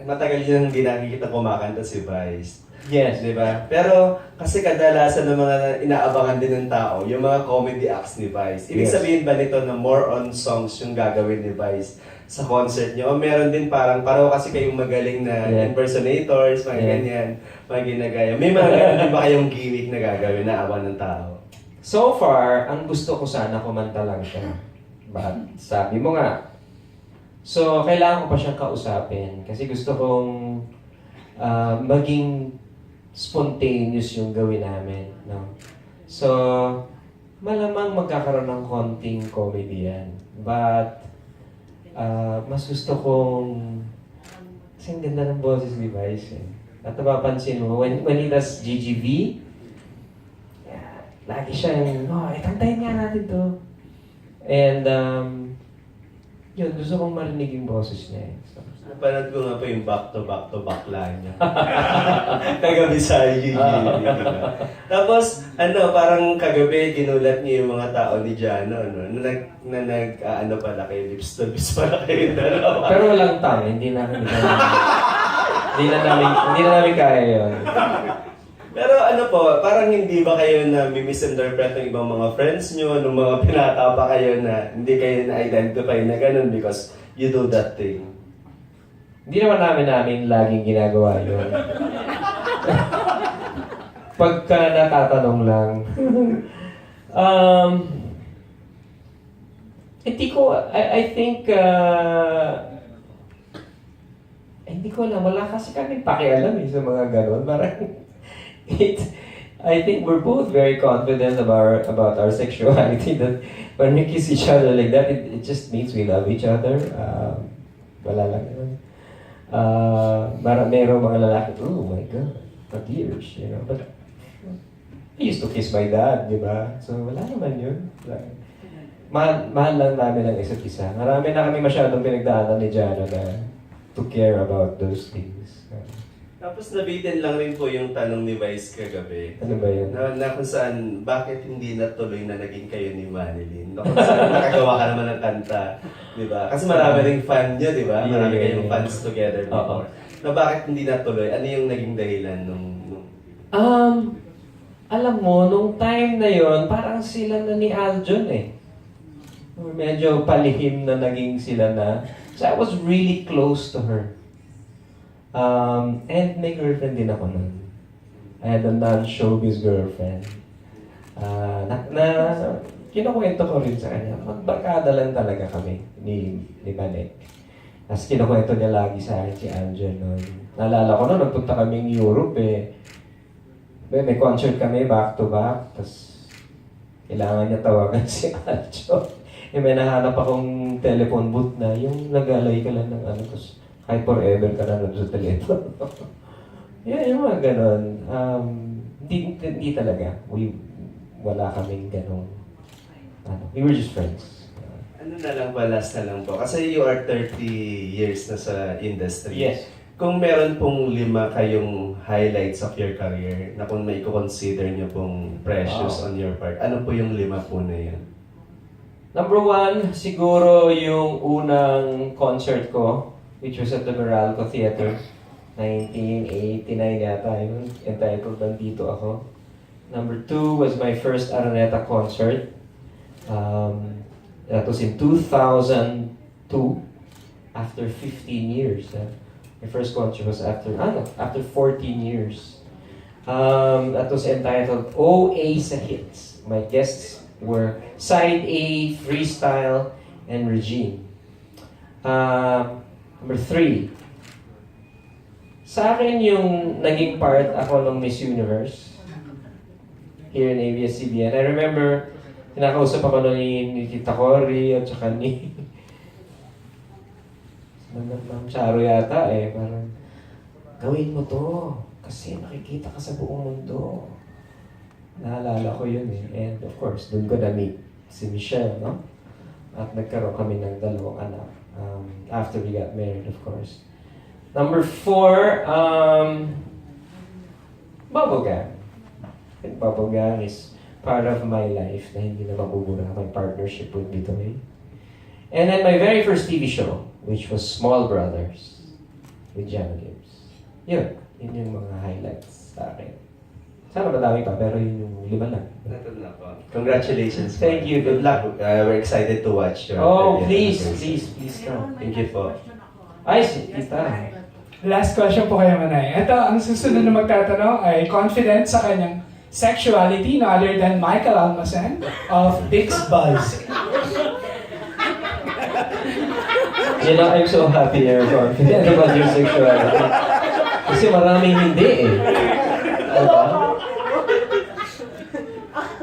matagal yun hindi nakikita kumakanta si Vice. Yes. Di ba? Pero kasi kadalasan ng mga inaabangan din ng tao, yung mga comedy acts ni Vice. Ibig Yes. sabihin ba nito na more on songs yung gagawin ni Vice sa concert nyo? O meron din parang, pareho kasi kayong magaling na impersonators, mga ganyan, mga ginagaya. May mga ganun din ba kayong gimmick na gagawin na awan ng tao? So far, ang gusto ko sana kumanta lang siya. But sabi mo nga, so kailangan ko pa siyang kausapin kasi gusto kong maging spontaneous yung gawin namin. No? So, malamang magkakaroon ng konting comedy yan. But, mas gusto kong, kasi ang ganda ng boses ni Vice eh. At napapansin mo, when he does GGV, lagi siyang, kantahin nga natin to. And, yun, gusto kong marinig yung boses niya eh. So, Napanood ko nga po yung back-to-back line niya. Kagabi sa YouTube. Tapos, parang kagabi, ginulat niyo yung mga tao ni Jano, ano pala kayo, lips to lips pala kayo dalawa. pero walang tang, hindi na namin kaya yun. Pero parang hindi ba kayo na misinterpret ng ibang mga friends nyo, nung mga pinata pa kayo na hindi kayo na-identify na ganun because you do that thing? Hindi naman namin laging ginagawa yun. Pagka natatanong lang. I think, hindi ko alam, wala kasi kami pakialam sa mga ganon. Parang, I think we're both very confident about our sexuality that when we kiss each other like that, it just means we love each other. Wala lang yun. Merong mga lalaki, oh my God, for years, But I used to kiss my dad, di ba? So wala naman yun. Mahal lang namin ang isa't isa. Marami na kami masyadong pinagdaanan ni Jana na to care about those things. Tapos nabitin lang rin po yung tanong ni Vice kagabi. Ano ba yun? Na kung saan, bakit hindi natuloy na naging kayo ni Manilyn? Na kung saan nakagawa ka naman ng kanta, di ba? Kasi marami ring fan nyo, di ba? Marami kayong fans together before. Na bakit hindi natuloy? Ano yung naging dahilan nung... Alam mo, nung time na yon parang sila na ni Aljon eh. Medyo palihim na naging sila na. So I was really close to her. And may girlfriend din ako nun. I had a non-showbiz girlfriend. Kinukwento ko rin sa kanya. Magbarkada lang talaga kami ni Manek. Tapos kinukwento niya lagi sa akin si Angel nun. Naalala ko nun, nagpunta kaming Europe eh. May concert kami back to back. Tapos kailangan niya tawagan si Angel. May nahanap akong telephone booth na yung nagalay ka lang ng tapos kahit forever ka na nun sa telephone. Yung mga ganon. Hindi talaga. Wala kaming ganon. We were just friends. Ano na lang ba, last na lang po. Kasi you are 30 years na sa industry. Yes. kung meron pong 5 kayong highlights of your career na kung may consider niyo pong precious on your part, ano po yung 5 po na yun? Number 1, siguro yung unang concert ko, which was at the Meralco Theater, 1989 yata yun, entitled Nandito Ako. Number 2 was my first Araneta concert. That was in 2002, after 15 years. My first concert was after 14 years. That was entitled OA sa Hits. My guests were Side A, Freestyle, and Regine. Number 3. Sa akin yung naging part ako ng Miss Universe here in ABS-CBN. I remember, kinakausap ako ni Tita Cory at saka ni Ma'am Charo yata parang, gawin mo to kasi nakikita ka sa buong mundo. Naalala ko yun And of course, doon ko na-meet si Michelle, no? At nagkaroon kami ng 2 anak. After we got married, of course. Number 4, Bubblegum. I think Bubblegum is part of my life na hindi na mabubura. My partnership with Bitoy. And then my very first TV show, which was Small Brothers with Jam Gibbs. Yun yung mga highlights sa akin. Sana madami pa, pero yun yung 5 lang. Natun na po. Congratulations. Thank you. Good luck. We're excited to watch your... Please come. Thank you po. Ay, si Tita. Last question po kayo, Manay. Ito, ang susunod na magtatanong ay confident sa kanyang sexuality, no other than Michael Almasen of Big's Buzz. You know, I'm so happy you're confident about your sexuality. Kasi maraming hindi Diba?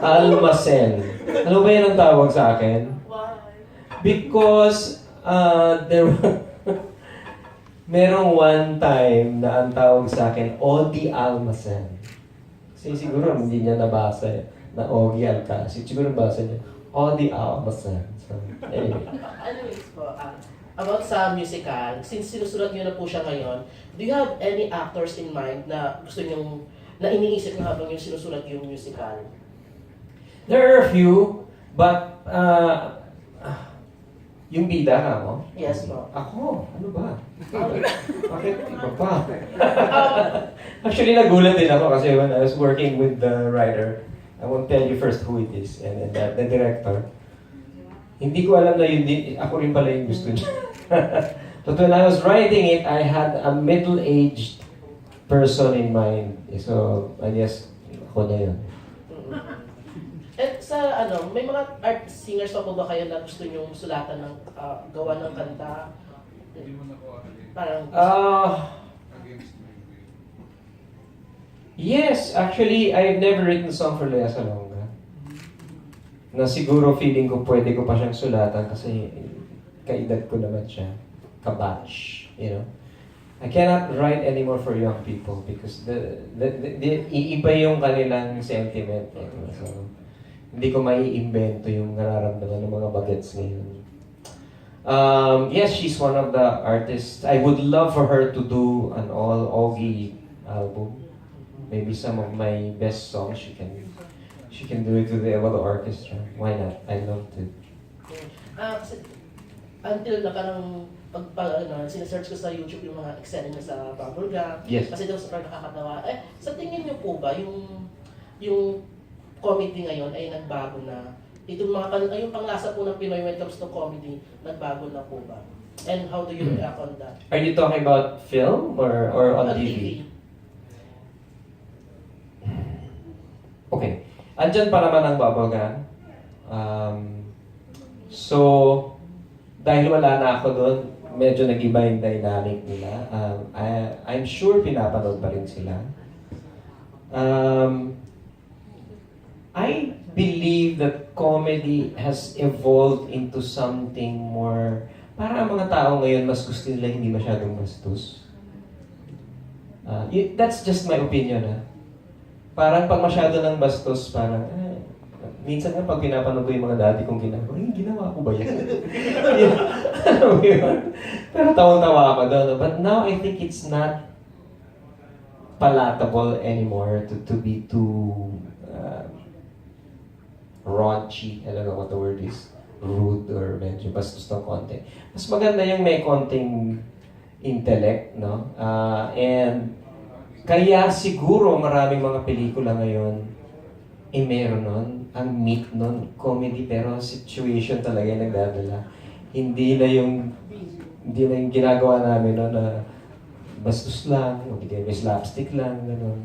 Almasen. Ano ba yan ang tawag sa akin? Because merong one time na ang tawag sa akin, Ogie Alcasid. Kasi siguro hindi niya nabasa na Ogie Alcasid. Siguro nabasa niya, Ogie Alcasid. So, anyway. Anyways po, about sa musical, since sinusulat niyo na po siya ngayon, do you have any actors in mind na gusto niyong, na iniisip na habang yung sinusulat yung musical? There are a few, but yung bida ka mo? Yes po. Ako? Ano ba? Bakit iba pa? Actually, nagulat din ako kasi when I was working with the writer, I won't tell you first who it is, and the director. Hindi ko alam na yun din, ako rin pala yung gusto niya. But when I was writing it, I had a middle-aged person in mind. So, I guess, ako na yun. At sa may mga art singers pa po ba kayo na gusto nyong sulatan ng gawa ng kanta? Parang yes, actually, I've never written a song for Lea Salonga. Na siguro feeling ko pwede ko pa siyang sulatan kasi kaedad ko naman siya. Kabatch, you know. I cannot write anymore for young people because iiba yung kanilang sentiment. So, hindi ko maiimbento yung nararamdaman ng mga bagets ngayon. Yes, she's one of the artists. I would love for her to do an all Ogie album. Maybe some of my best songs she can do it with the orchestra. Why not? I love to. Until na parang sinesearch ko sa YouTube yung mga eksena niya sa Bubblegum. Yes. Kasi daw super nakakatawa. Sa tingin niyo po ba yung comedy ngayon ay nagbago na? Itong yung panglasa po ng Pinoy when it comes to comedy, nagbago na po ba? And how do you react on that? Are you talking about film or on TV? Okay. Andyan pa naman ang Bubblegum. So, dahil wala na ako doon, medyo nag-iba yung dynamic nila. I'm sure pinapanood pa rin sila. I believe that comedy has evolved into something more... Para ang mga tao ngayon, mas gusto nila hindi masyadong bastos. That's just my opinion, ha? Parang pag masyado ng bastos, parang... minsan nga pag pinapanood ko yung mga dati kong ginagawa, ginawa ko ba yan? Alam mo yun? Pero tawang-tawa ako doon. But now I think it's not palatable anymore to be too raunchy. I don't know what the word is. Rude or medyo bastos ng konti. Mas maganda yung may konting intellect, no? And kaya siguro maraming mga pelikula ngayon meron nun, ang meat nun, comedy, pero situation talaga yung nagdadala. Hindi na yung ginagawa namin no, na bastos lang, o may slapstick lang, gano'n.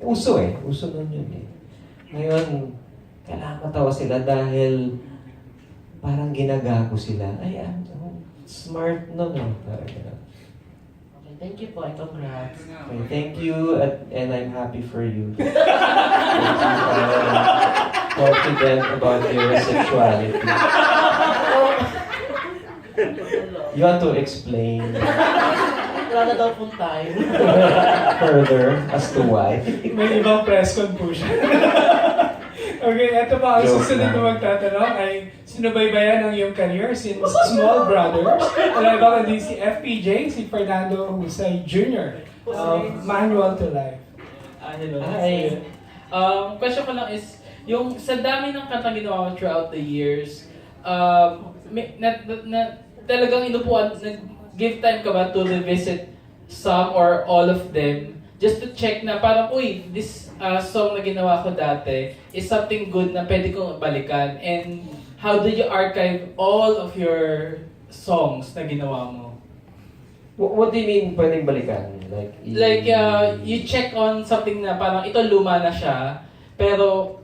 Uso nun yun eh. Ngayon, kailangan matawa sila dahil parang ginagago sila. Ay, smart nun eh. Parang gano'n. Okay, thank you po, and congrats. Okay, thank you, and I'm happy for you. Confident about your sexuality. You want to explain Wala na daw pong time. further as to why? May ibang Presscon po siya. Okay, eto pa ang Joke susunod na lang. magtatanong ay sinubaybayan ng iyong career since Small Brothers. Wala ba kundi si FPJ, si Fernando Husay Jr. of Manual to Life. Hello. Hi. Question ko lang is, yung sa dami ng kantang ginawa mo throughout the years, talagang inupuan, nag-give time ka ba to revisit some or all of them just to check na parang, uy, this song na ginawa ko dati is something good na pwede kong balikan, and how do you archive all of your songs na ginawa mo? What do you mean pwedeng balikan? You check on something na parang ito luma na siya, pero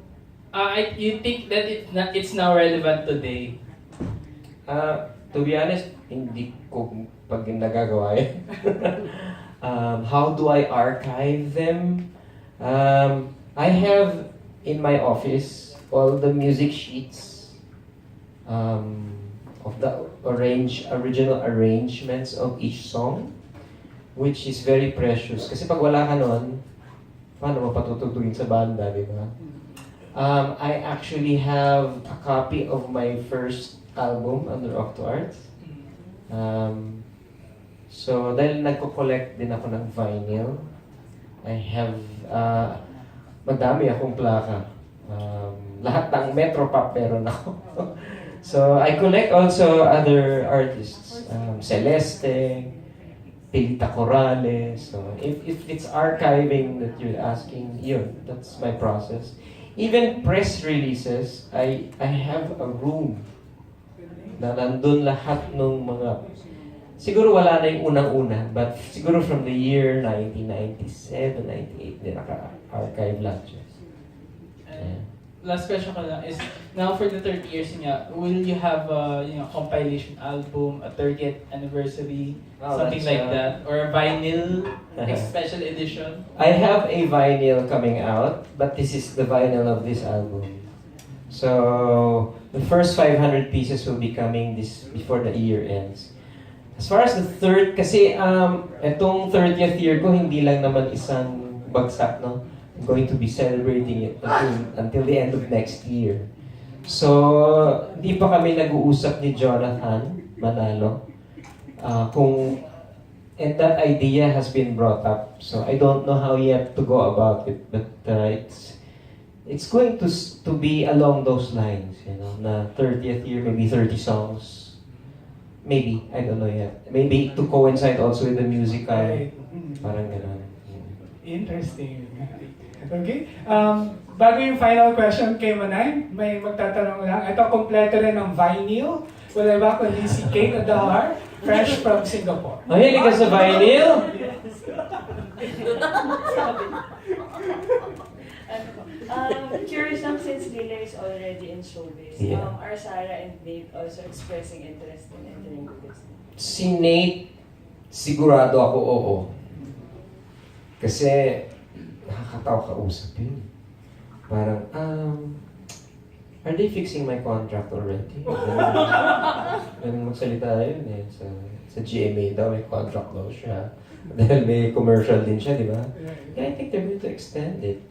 you think that it's now relevant today? To be honest, hindi ko pag nagagawa yan. How do I archive them? I have in my office all the music sheets of the original arrangements of each song, which is very precious. Kasi pag wala ka nun, paano mo patutugtugin sa banda, di ba? I actually have a copy of my first album under Octo Arts. So, dahil nagko-collect din ako ng vinyl, I have, madami akong plaka. Lahat ng Metropop meron ako. So, I collect also other artists. Celeste, Pilita Corrales. So, if it's archiving that you're asking, yun, that's my process. Even press releases, I have a room na nandun lahat ng mga, siguro wala na yung unang-una, but siguro from the year 1997, 98, din naka-archive lahat siya. Yeah. Last question ko lang is, now for the 30 years niya, will you have a compilation album, a 30th anniversary, something like that, or a vinyl special edition? I have a vinyl coming out, but this is the vinyl of this album. So, the first 500 pieces will be coming before the year ends. As far as the third, kasi itong 30th year ko, hindi lang naman isang bagsak, no? I'm going to be celebrating it until the end of next year. So, di pa kami nag-uusap ni Jonathan Manalo and that idea has been brought up. So, I don't know how yet to go about it, but it's going to be along those lines, na 30th year, maybe 30 songs. Maybe, I don't know yet. Maybe to coincide also with the musical. Parang gano'n. Interesting. Okay. Bago yung final question kay Manay, may magtatanong lang. Ito, kompleto rin ng vinyl. Wala ba kundi si Kate Adahar, fresh from Singapore. Mahilig ka sa vinyl? Curious lang, since Lila is already in showbiz, are Sarah and Nate also expressing interest in entering the business? Si Nate, sigurado ako oo. Kasi, nakakatawa kausap yun. Parang, are they fixing my contract already? Ganun magsalita yun eh. Sa GMA daw, may contract daw siya. Dahil may commercial din siya, di ba? Yeah, I think they're going to extend it.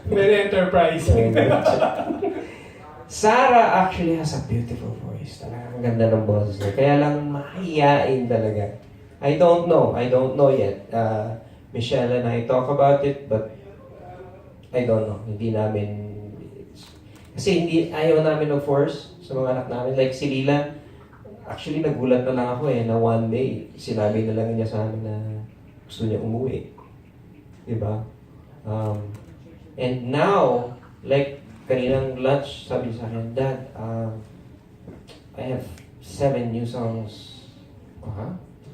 Very enterprising. Sarah actually has a beautiful voice. Talaga Ang ganda ng boses niya. Kaya lang mahihain talaga. I don't know yet. Michelle and I talk about it, but I don't know. Hindi namin, kasi ayaw namin of force sa mga anak namin. Like si Lila, actually nagulat na lang ako na one day, sinabi na lang niya sa amin na gusto niya umuwi. Diba? And now, like kaninang lunch, sabi sa akin, Dad, I have 7 new songs.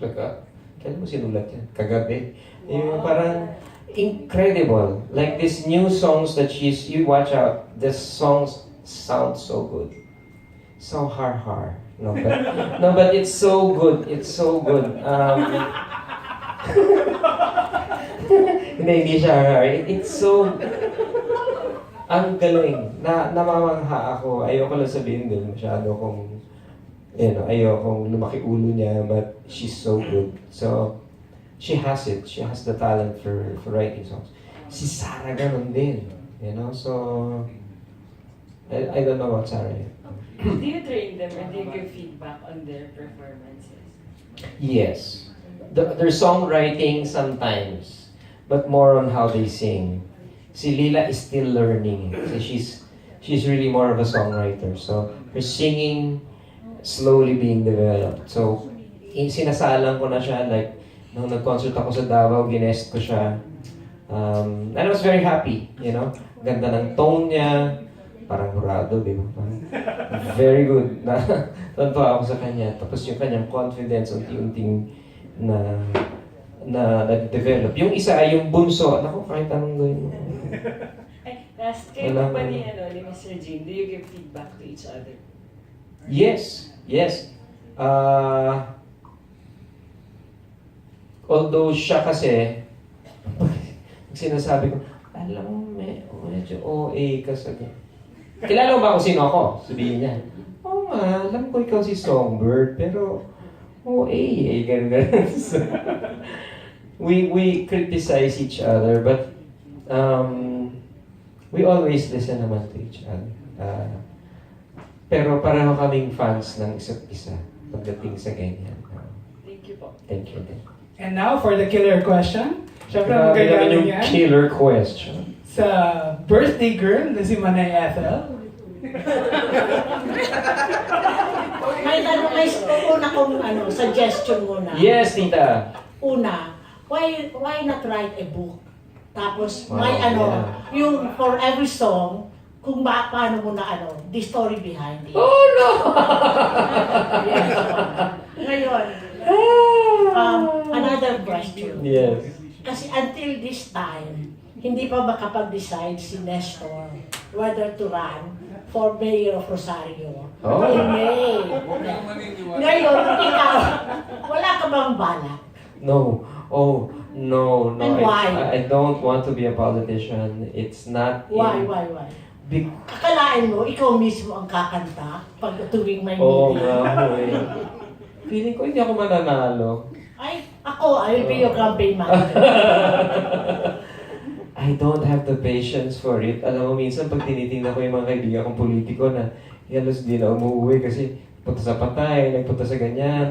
Talaga? Kailan mo sinulat yan? Kagabi? Yung parang incredible. Like these new songs that you watch out, the songs sound so good. So har. No, but it's so good. It's so good. Hindi siya har. It's so... Ang galing. Namamangha ako. Ayoko lang sabihin din masyado kung... ayokong lumaki ulo niya, but she's so good. So, she has it. She has the talent for writing songs. Si Sarah ganun din. So... I don't know about Sarah yet. Do you train them or do you give feedback on their performances? Yes. Their songwriting sometimes, but more on how they sing. Si Lila is still learning. So she's really more of a songwriter. So her singing slowly being developed. So sinasalang ko na siya, like nung nag-concert ako sa Davao, ginest ko siya. And I was very happy, Ganda ng tone niya. Parang hurado, di ba? Very good. Tantuwa ako sa kanya. Tapos yung kanyang confidence, unti-unting na develop. Yung isa ay yung bunso. Naku, kahit anong gawin mo. Last, kayo pa ni Mr. Jim, do you give feedback to each other? Yes. Although siya kasi, sinasabi ko, alam mo, medyo OA ka sa kilala mo ba kung sino ako? Sabihin niya. Oo nga, alam ko ikaw si Songbird, pero OA, ganun. So, we criticize each other, but we always listen naman to each other. Pero pareho kaming fans ng isa't isa pagdating sa ganyan. Thank you po. Thank you. And now for the killer question. Siyempre, Grabe naman yung yan killer question. sa birthday girl na si Manay Ethel. May una kong suggestion muna. Yes, tita. Una, why not write a book? Tapos may yeah. yung for every song, kung paano mo na the story behind it. Oh no! Yes. Ngayon, another question. Yes. Kasi until this time, hindi pa makapag-decide si Nestor whether to run for mayor of Rosario in May. Ngayon, ikaw, wala ka bang balak? No. Oh, no. And why? I don't want to be a politician. It's not Why? Akalain mo, ikaw mismo ang kakanta pag tuwing may Oo meeting. nga, Feeling ko hindi ako mananalo. Ay, I will be your campaign manager. I don't have the patience for it. Alam mo, minsan pag tinitingnan ko yung mga kaibigan kong politiko na halos di na umuwi kasi punta sa patay, nagpunta sa ganyan,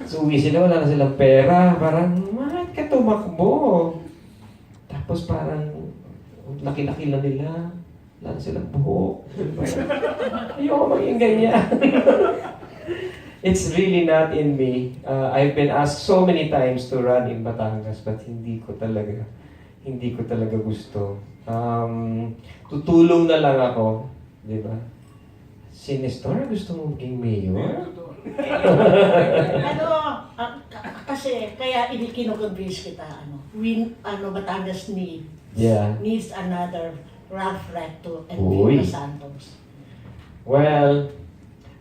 So uwi sila, wala na silang pera. Parang, bakit ka tumakbo? Tapos parang, laki-laki na nila. Wala na silang buhok. Ayoko maging ganyan. It's really not in me. I've been asked so many times to run in Batangas, but hindi ko talaga gusto. Tutulong na lang ako, di ba? Si Nestor, gusto mo maging mayor? Kasi kaya kinukonvince kita, Batangas needs another Ralph Recto and Vilma Santos. Well,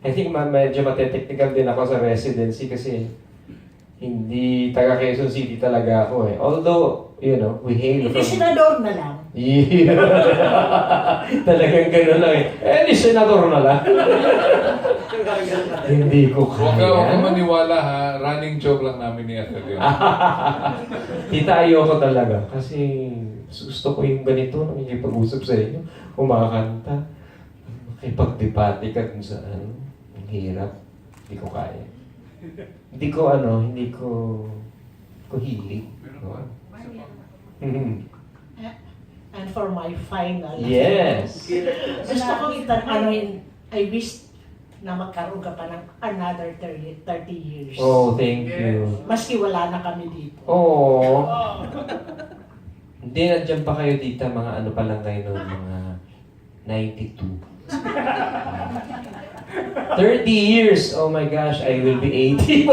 I think medyo mateteknical din ako sa residency kasi hindi taga Quezon City talaga ako eh. Although, we hail from... Hindi senador na lang. Yeah. Talagang gano'n lang eh. Di senador na lang. Hindi ko kaya. Huwag ka maniwala ha. Running joke lang namin ni Ethel yun. Tita, ayoko talaga. Kasi gusto ko yung ganito nang nakikipag-usap sa inyo. Kumakanta. Makipag-debate ka dun sa hirap. Hindi ko kaya. Hindi ko hilig. No? And for my final. Yes. Gusto kong I wish na magkaroon ka pa ng another 30 years. Oh, thank you. Maski wala na kami dito. Oh. Hindi, nandiyan pa kayo dito, mga ano pa lang kayo noon, mga 92. 30 years! Oh my gosh, I will be 80.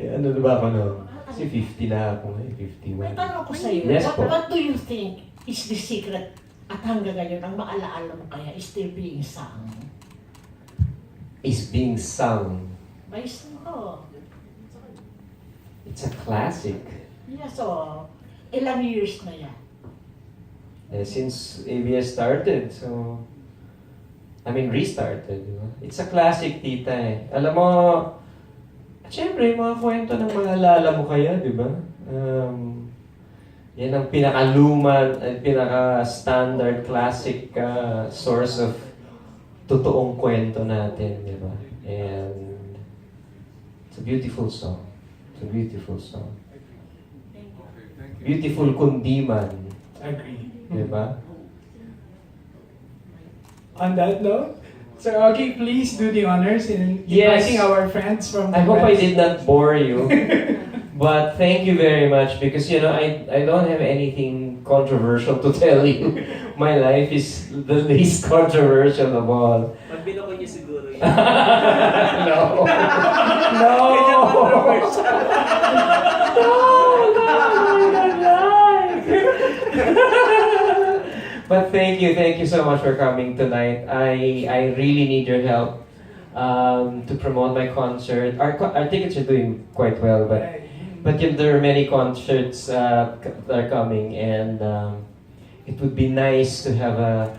Ano na ba ako noon? Kasi 50 na ako, 51. May tanong ko sa'yo, Yes po. what do you think is the secret at hanggang ngayon ang maalaala mo kaya is still being sung? Is being sung. By song. It's a classic. Yeah, so, ilang years na yan? Since ABS started, so... restarted, di ba? It's a classic, tita eh. Alam mo, siyempre, mga kwento ng mga lala mo kaya, di ba? Yan ang pinakaluman, pinaka-standard, classic source of totoong kwento natin, di ba? And it's a beautiful song. It's a beautiful song. Beautiful kundiman. Agree. Di ba? On that note, Sir Ogie, please do the honors in inviting our friends from the I hope I press. did not bore you. But thank you very much because, I don't have anything controversial to tell you. My life is the least controversial of all. Pag binako niyo siguro yun. No. No. But thank you so much for coming tonight. I really need your help to promote my concert. Our tickets are doing quite well, but there are many concerts that are coming, and it would be nice to have a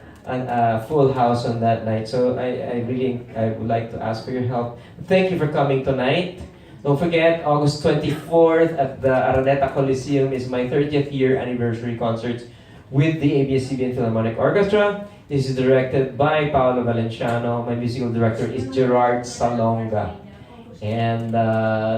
full house on that night. So I would like to ask for your help. Thank you for coming tonight. Don't forget, August 24th at the Araneta Coliseum is my 30th year anniversary concert with the ABS-CBN Philharmonic Orchestra. This is directed by Paolo Valenciano. My musical director is Gerard Salonga. And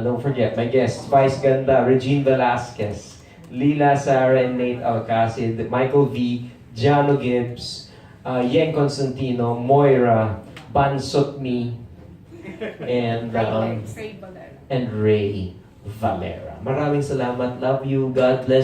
don't forget, my guests, Vice Ganda, Regine Velasquez, Lila, Sarah, and Nate Alcasid, Michael V, Jano Gibbs, Yen Constantino, Moira, Bansot-Me, and Ray Valera. Maraming salamat. Love you. God bless.